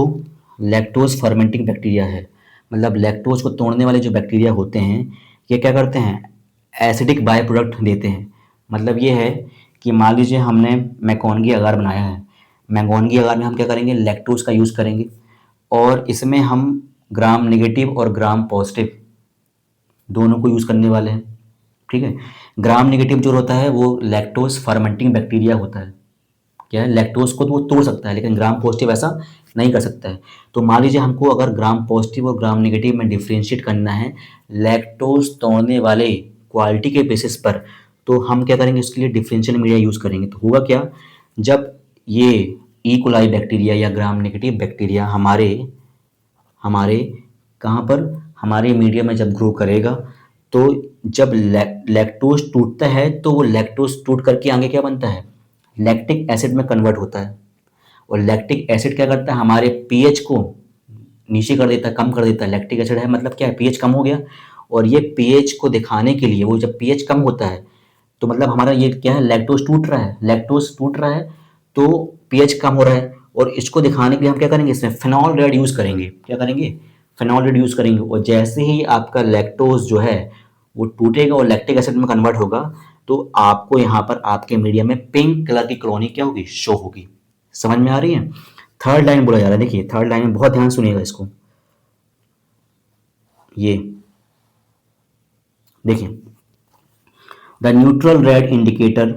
लैक्टोज फर्मेंटिंग बैक्टीरिया है, मतलब लैक्टोज को तोड़ने वाले जो बैक्टीरिया होते हैं, ये क्या करते हैं, एसिडिक बाय प्रोडक्ट देते हैं। मतलब ये है कि मान लीजिए हमने मैकॉनगी अगार बनाया है, मैकॉनगी अगार में हम क्या करेंगे, लैक्टोज का यूज़ करेंगे और इसमें हम ग्राम नेगेटिव और ग्राम पॉजिटिव दोनों को यूज़ करने वाले हैं। ठीक है, ग्राम नेगेटिव जो होता है वो लैक्टोज फर्मेंटिंग बैक्टीरिया होता है। क्या है, लैक्टोज को तो वो तोड़ सकता है लेकिन ग्राम पॉजिटिव ऐसा नहीं कर सकता है। तो मान लीजिए हमको अगर ग्राम पॉजिटिव और ग्राम नेगेटिव में डिफ्रेंशिएट करना है लैक्टोज तोड़ने वाले क्वालिटी के बेसिस पर, तो हम क्या करेंगे, उसके लिए डिफरेंशियल मीडिया यूज़ करेंगे। तो होगा क्या, जब ये ई कोलाई बैक्टीरिया या ग्राम नेगेटिव बैक्टीरिया हमारे हमारे कहाँ पर, हमारे मीडिया में जब ग्रो करेगा, तो जब लैक्टोज टूटता है तो वो लैक्टोज टूट करके आगे क्या बनता है, लैक्टिक एसिड में कन्वर्ट होता है। और लैक्टिक एसिड क्या करता है, हमारे पीएच को नीचे कर देता है, कम कर देता है। लैक्टिक एसिड है मतलब क्या है, पीएच कम हो गया। और ये पीएच को दिखाने के लिए, वो जब पीएच कम होता है तो मतलब हमारा ये क्या है, लैक्टोज टूट रहा है, लैक्टोज टूट रहा है तो पीएच कम हो रहा है। और इसको दिखाने के लिए हम क्या करेंगे, इसमें फिनॉल रेड यूज़ करेंगे। क्या करेंगे, फिनॉल रेड यूज़ करेंगे। और जैसे ही आपका लैक्टोज जो है वो टूटेगा और लैक्टिक एसिड में कन्वर्ट होगा, तो आपको यहाँ पर आपके मीडिया में पिंक कलर की कॉलोनी क्या होगी, शो होगी। समझ में आ रही है? थर्ड लाइन बोला जा रहा है, देखिए थर्ड लाइन में बहुत ध्यान सुनिएगा इसको। ये देखिए, the neutral red indicator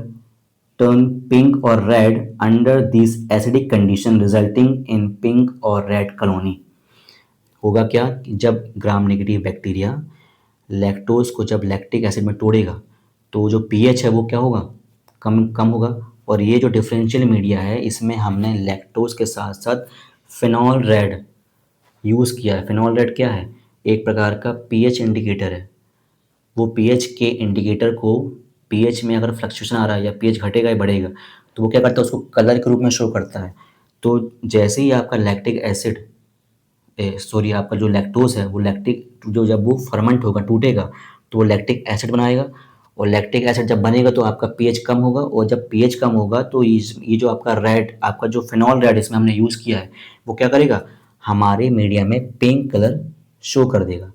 turn pink or red under this acidic condition resulting in pink or red colony. होगा क्या कि जब ग्राम नेगेटिव बैक्टीरिया लैक्टोज को जब लैक्टिक एसिड में तोड़ेगा तो जो पीएच है वो क्या होगा, कम कम होगा। और ये जो डिफरेंशियल मीडिया है इसमें हमने लैक्टोज के साथ साथ फिनॉल रेड यूज़ किया है। फिनॉल रेड क्या है, एक प्रकार का पीएच इंडिकेटर है। वो पीएच के इंडिकेटर को, पीएच में अगर फ्लक्चुएशन आ रहा है या पीएच घटेगा या बढ़ेगा, तो वो क्या करता है, उसको कलर के रूप में शो करता है। तो जैसे ही आपका लैक्टिक एसिड, सॉरी, आपका जो लैक्टोज है वो लैक्टिक जो जब वो फर्मेंट होगा, टूटेगा, तो वो लैक्टिक एसिड बनाएगा, और लैक्टिक एसिड जब बनेगा तो आपका पीएच कम होगा, और जब पीएच कम होगा तो ये जो आपका रेड, आपका जो फिनॉल रेड इसमें हमने यूज़ किया है, वो क्या करेगा, हमारे मीडिया में पिंक कलर शो कर देगा।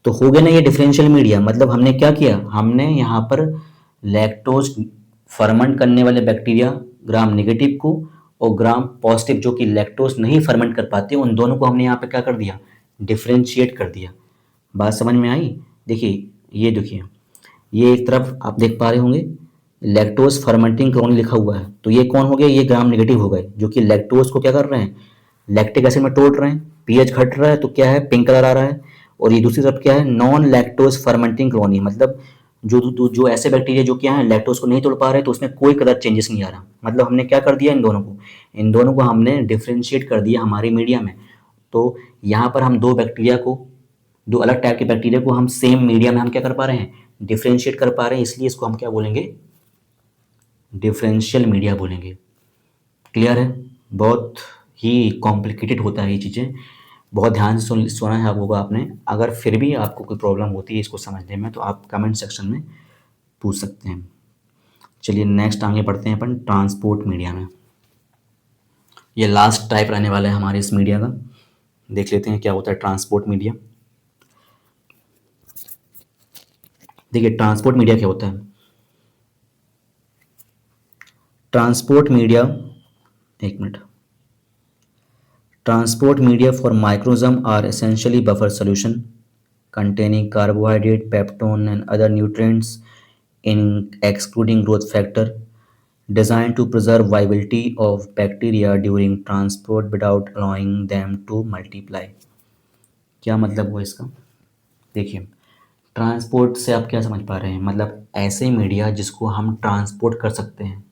तो हो गया ना ये डिफरेंशियल मीडिया। मतलब हमने क्या किया, हमने यहाँ पर लैक्टोज फर्मेंट करने वाले बैक्टीरिया ग्राम नेगेटिव को, और ग्राम पॉजिटिव जो कि लैक्टोज नहीं फर्मेंट कर पाते, उन दोनों को हमने यहाँ पे क्या कर दिया, डिफरेंशिएट कर दिया। बात समझ में आई? देखिए, ये देखिए, ये एक तरफ आप देख पा रहे होंगे लैक्टोज फर्मेंटिंग कॉलोनी लिखा हुआ है, तो ये कौन हो गया, ये ग्राम नेगेटिव हो गए, जो कि लैक्टोज को क्या कर रहे हैं, लैक्टिक एसिड में तोड़ रहे हैं, पीएच घट रहा है तो क्या है, पिंक कलर आ रहा है। और ये दूसरी तरफ क्या है, नॉन लैक्टोज फर्मेंटिंग कॉलोनी, मतलब जो ऐसे बैक्टीरिया जो क्या है लैक्टोज को नहीं तोड़ पा रहे, तो उसमें कोई कलर चेंजेस नहीं आ रहा। मतलब हमने क्या कर दिया, इन दोनों को हमने डिफ्रेंशिएट कर दिया हमारी मीडिया में। तो यहाँ पर हम दो बैक्टीरिया को, दो अलग टाइप के बैक्टीरिया को हम सेम मीडिया में हम क्या कर पा रहे हैं, डिफ्रेंशिएट कर पा रहे हैं, इसलिए इसको हम क्या बोलेंगे, डिफरेंशियल मीडिया बोलेंगे। क्लियर है? बहुत ही कॉम्प्लिकेटेड होता है ये चीज़ें, बहुत ध्यान से सुना है होगा आपने। अगर फिर भी आपको कोई प्रॉब्लम होती है इसको समझने में, तो आप कमेंट सेक्शन में पूछ सकते हैं। चलिए नेक्स्ट आगे बढ़ते हैं अपन ट्रांसपोर्ट मीडिया में। ये लास्ट टाइप रहने वाला है हमारे इस मीडिया का। देख लेते हैं क्या होता है ट्रांसपोर्ट मीडिया। देखिए ट्रांसपोर्ट मीडिया क्या होता है। ट्रांसपोर्ट मीडिया, एक minute, transport media for microorganisms are essentially buffer solution containing carbohydrate, peptone, and other nutrients in excluding growth factor, designed to preserve viability of bacteria during transport without allowing them to multiply। क्या मतलब हुआ इसका? देखिए, transport से आप क्या समझ पा रहे हैं, मतलब ऐसे मीडिया जिसको हम ट्रांसपोर्ट कर सकते हैं।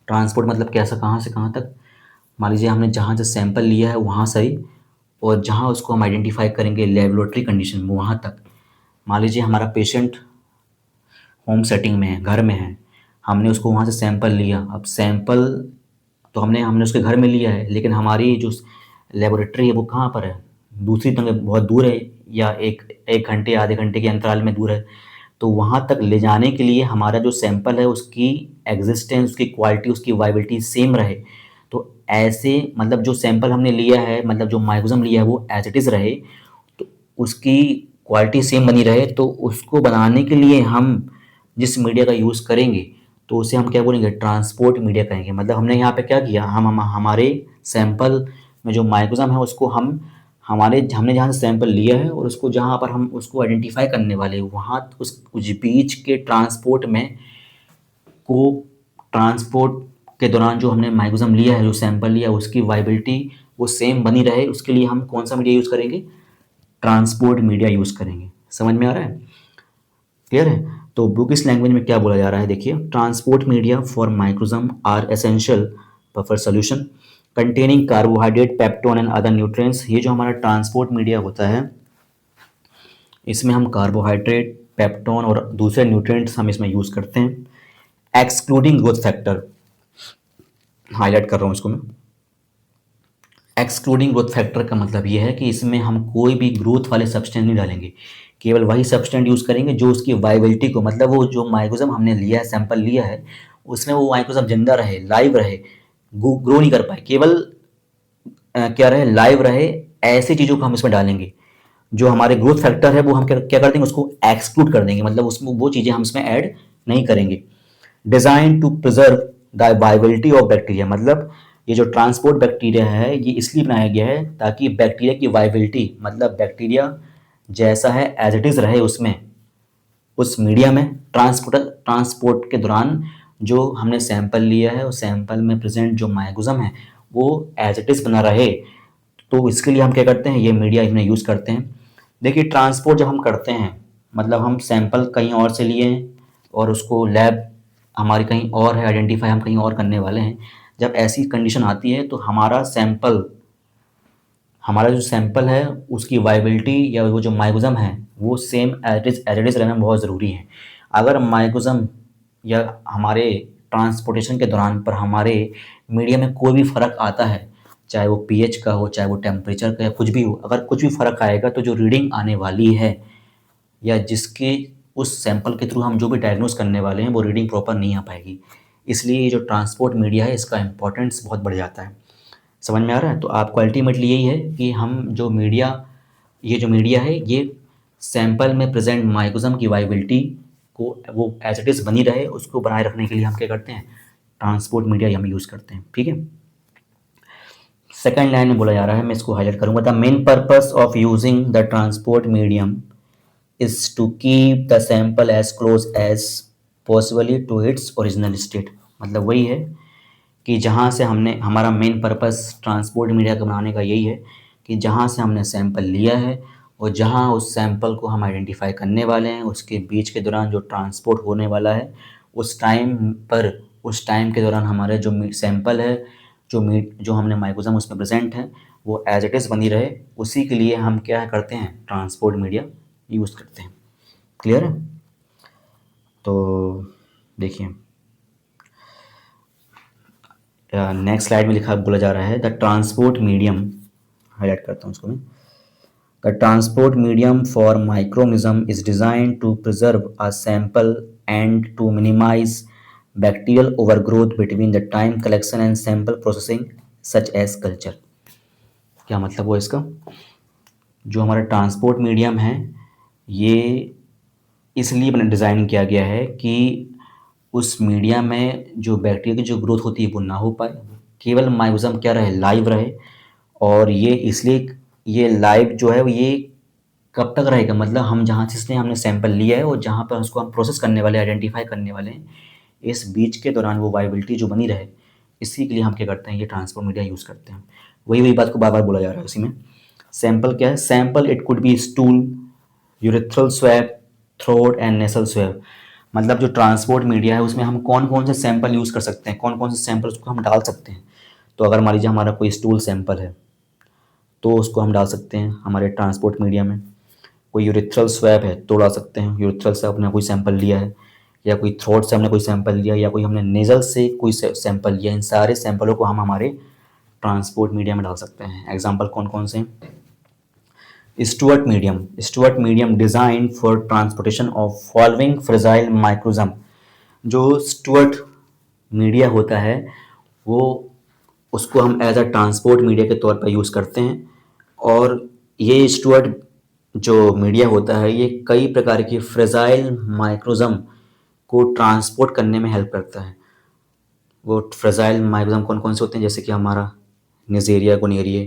ट्रांसपोर्ट मतलब कैसा, कहाँ से कहाँ तक? मान लीजिए हमने जहाँ से सैंपल लिया है वहाँ से ही, और जहाँ उसको हम आइडेंटिफाई करेंगे लेबोरेटरी कंडीशन में वहाँ तक। मान लीजिए हमारा पेशेंट होम सेटिंग में है, घर में है, हमने उसको वहाँ से सैंपल लिया। अब सैंपल तो हमने उसके घर में लिया है, लेकिन हमारी जो लेबोरेटरी है वो कहाँ पर है, दूसरी जगह बहुत दूर है, या एक एक घंटे आधे घंटे के अंतराल में दूर है। तो वहाँ तक ले जाने के लिए हमारा जो सैंपल है उसकी एग्जिस्टेंस, उसकी क्वालिटी, उसकी वाइबिलिटी सेम रहे। तो ऐसे मतलब जो सैंपल हमने लिया है, मतलब जो माइक्रोजम लिया है वो एज इट इज़ रहे, तो उसकी क्वालिटी सेम बनी रहे, तो उसको बनाने के लिए हम जिस मीडिया का यूज़ करेंगे तो उसे हम क्या बोलेंगे, ट्रांसपोर्ट मीडिया कहेंगे। मतलब हमने यहाँ पे क्या किया, हम हमारे सैंपल में जो माइक्रोजम है उसको हमने जहाँ से सैंपल लिया है और उसको जहाँ पर हम उसको आइडेंटिफाई करने वाले वहाँ उस बीच के ट्रांसपोर्ट में को ट्रांसपोर्ट के दौरान जो हमने माइक्रोजम लिया है, जो सैंपल लिया है, उसकी वाइबिलिटी वो सेम बनी रहे, उसके लिए हम कौन सा मीडिया यूज़ करेंगे, ट्रांसपोर्ट मीडिया यूज़ करेंगे। समझ में आ रहा है? क्लियर है? तो बुक इस लैंग्वेज में क्या बोला जा रहा है, देखिए, transport media for microorganism are essential buffer solution containing carbohydrate, peptone and other nutrients. ये जो हमारा ट्रांसपोर्ट मीडिया होता है इसमें हम कार्बोहाइड्रेट, पेप्टोन और दूसरे न्यूट्रिएंट्स हम इसमें यूज़ करते हैं, एक्सक्लूडिंग ग्रोथ फैक्टर। हाईलाइट कर रहा हूँ इसको मैं। एक्सक्लूडिंग ग्रोथ फैक्टर का मतलब ये है कि इसमें हम कोई भी ग्रोथ वाले सब्सटेंस नहीं डालेंगे, केवल वही सब्सटेंस यूज़ करेंगे जो उसकी वाइबिलिटी को, मतलब वो जो माइक्रोजम हमने लिया है, सैंपल लिया है, उसमें वो माइक्रोजम जिंदा रहे, लाइव रहे, ग्रो नहीं कर पाए, केवल क्या रहे, लाइव रहे, ऐसी चीज़ों को हम इसमें डालेंगे। जो हमारे ग्रोथ फैक्टर है वो हम क्या कर देंगे, उसको एक्सक्लूड कर देंगे, मतलब उसमें वो चीज़ें हम इसमें ऐड नहीं करेंगे। Design to preserve the viability of bacteria, मतलब ये जो ट्रांसपोर्ट बैक्टीरिया है ये इसलिए बनाया गया है ताकि बैक्टीरिया की वाइबिलिटी, मतलब बैक्टीरिया जैसा है एज इट इज़ रहे उसमें, उस मीडिया में ट्रांसपोर्ट के दौरान जो हमने सैंपल लिया है उस सैंपल में प्रेजेंट जो माइक्रोजम है वो एज इट इज़ बना रहे। तो इसके लिए हम क्या करते हैं, ये मीडिया इसमें यूज़ करते हैं। देखिए ट्रांसपोर्ट जब हम करते हैं, मतलब हम सैंपल कहीं और से लिए हैं और उसको लैब हमारी कहीं और है, आइडेंटिफाई हम कहीं और करने वाले हैं। जब ऐसी कंडीशन आती है तो हमारा सैंपल हमारा जो सैंपल है उसकी वाइबिलिटी या वो जो माइक्रोज़म है वो सेम एज इट इज़ रहना बहुत ज़रूरी है। अगर माइक्रोज़म या हमारे ट्रांसपोर्टेशन के दौरान पर हमारे मीडिया में कोई भी फ़र्क आता है, चाहे वो पीएच का हो, चाहे वो टेम्परेचर का या कुछ भी हो, अगर कुछ भी फ़र्क आएगा तो जो रीडिंग आने वाली है या जिसके उस सैंपल के थ्रू हम जो भी डायग्नोस करने वाले हैं वो रीडिंग प्रॉपर नहीं आ पाएगी। इसलिए ये जो ट्रांसपोर्ट मीडिया है इसका इम्पोर्टेंस बहुत बढ़ जाता है। समझ में आ रहा है? तो आपको अल्टीमेटली यही है कि हम जो मीडिया ये जो मीडिया है ये सैंपल में प्रेजेंट माइक्रोज़म की वाइबिलिटी को वो एज इट इज़ बनी रहे, उसको बनाए रखने के लिए हम क्या करते हैं, ट्रांसपोर्ट मीडिया हम यूज़ करते हैं। ठीक है, सेकंड लाइन में बोला जा रहा है, मैं इसको हाईलाइट करूंगा, the main purpose of using the transport medium is to keep the sample as close as possibly to its original state। मतलब वही है कि जहाँ से हमने हमारा मेन पर्पस ट्रांसपोर्ट मीडिया को बनाने का यही है कि जहाँ से हमने सैंपल लिया है और जहाँ उस सैंपल को हम आइडेंटिफाई करने वाले हैं उसके बीच के दौरान जो ट्रांसपोर्ट होने वाला है उस टाइम के दौरान हमारे जो सैंपल है जो हमने माइक्रोज़म उसमें प्रेजेंट है वो एज इट इज़ बनी रहे, उसी के लिए हम क्या करते हैं, ट्रांसपोर्ट मीडिया यूज़ करते हैं। क्लियर है? तो देखिए नेक्स्ट स्लाइड में लिखा बोला जा रहा है द ट्रांसपोर्ट मीडियम, हाईलाइट करता हूँ उसको मैं, the transport medium for microorganism is design to preserve a sample and to minimise bacterial overgrowth between the time collection and sample processing such as culture. क्या मतलब हुआ इसका? जो हमारा ट्रांसपोर्ट मीडियम है ये इसलिए डिज़ाइन किया गया है कि उस मीडिया में जो बैक्टीरिया की जो ग्रोथ होती है वो ना हो पाए, केवल माइक्रोज़म क्या रहे, लाइव रहे। और ये इसलिए ये लाइव जो है ये कब तक रहेगा, मतलब हम जहाँ से हमने सैंपल लिया है और जहाँ पर उसको हम प्रोसेस करने वाले, आइडेंटिफाई करने वाले हैं, इस बीच के दौरान वो वाइबिलिटी जो बनी रहे, इसी के लिए हम क्या करते हैं, ये ट्रांसपोर्ट मीडिया यूज़ करते हैं। वही बात को बार बार बोला जा रहा है उसी में। सैंपल क्या है? Sample it could be stool, urethral swab, throat and nasal swab. मतलब जो ट्रांसपोर्ट मीडिया है उसमें हम कौन कौन से सैंपल यूज़ कर सकते हैं, कौन कौन से सैंपल उसको हम डाल सकते हैं। तो अगर मान लीजिए हमारा कोई स्टूल सैंपल है तो उसको हम डाल सकते हैं हमारे ट्रांसपोर्ट मीडिया में। कोई यूरेथ्रल स्वैब है तो डाल सकते हैं, यूरेथ्रल से अपने कोई सैंपल लिया है, या कोई थ्रोट से हमने कोई सैंपल लिया, या कोई हमने नेज़ल से कोई सैंपल लिया, इन सारे सैंपलों को हम हमारे ट्रांसपोर्ट मीडिया में डाल सकते हैं। एग्जाम्पल कौन कौन से हैं? Stuart medium design for transportation of following fragile microorganism. जो स्टुअर्ट मीडिया होता है वो उसको हम एज अ ट्रांसपोर्ट मीडिया के तौर पर यूज़ करते हैं। और ये स्टुअर्ट जो मीडिया होता है ये कई प्रकार की फ्रेजाइल माइक्रोज़म को ट्रांसपोर्ट करने में हेल्प करता है। वो फ्रेजाइल माइक्रोज़म कौन कौन से होते हैं, जैसे कि हमारा निजेरिया गोनेरिया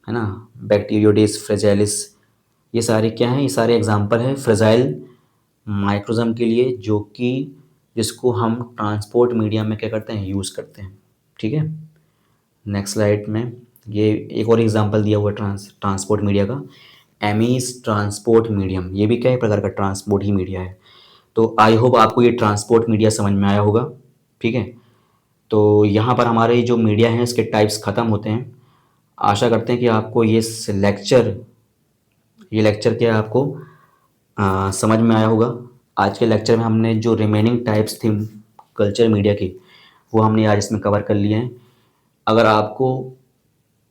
है ना, बैक्टीरियोडेस फ्रेजाइलिस, ये सारे क्या हैं, ये सारे एग्जाम्पल हैं फ्रेजाइल माइक्रोज़म के लिए, जो कि जिसको हम ट्रांसपोर्ट मीडिया में क्या करते हैं, यूज़ करते हैं। ठीक है, नेक्स्ट स्लाइड में ये एक और एग्जांपल दिया हुआ है ट्रांसपोर्ट मीडिया का, एमीज ट्रांसपोर्ट मीडियम। ये भी क्या है, प्रकार का ट्रांसपोर्ट ही मीडिया है। तो आई होप आपको ये ट्रांसपोर्ट मीडिया समझ में आया होगा। ठीक है, तो यहाँ पर हमारे जो मीडिया हैं इसके टाइप्स ख़त्म होते हैं। आशा करते हैं कि आपको ये लेक्चर क्या आपको समझ में आया होगा। आज के लेक्चर में हमने जो रिमेनिंग टाइप्स थी कल्चर मीडिया की वो हमने आज इसमें कवर कर लिए हैं। अगर आपको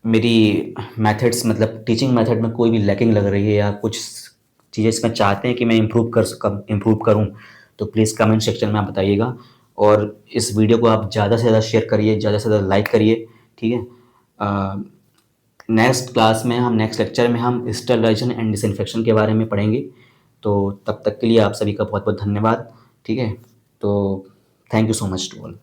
मेरी मेथड्स मतलब टीचिंग मेथड में कोई भी लैकिंग लग रही है या कुछ चीज़ें इसमें चाहते हैं कि मैं इम्प्रूव करूं तो प्लीज़ कमेंट सेक्शन में आप बताइएगा। और इस वीडियो को आप ज़्यादा से ज़्यादा शेयर करिए, ज़्यादा से ज़्यादा लाइक करिए। ठीक है, नेक्स्ट लेक्चर में हम स्टरलाइजेशन एंड डिसइंफेक्शन के बारे में पढ़ेंगे। तो तब तक के लिए आप सभी का बहुत बहुत धन्यवाद। ठीक है, तो thank you so much to all.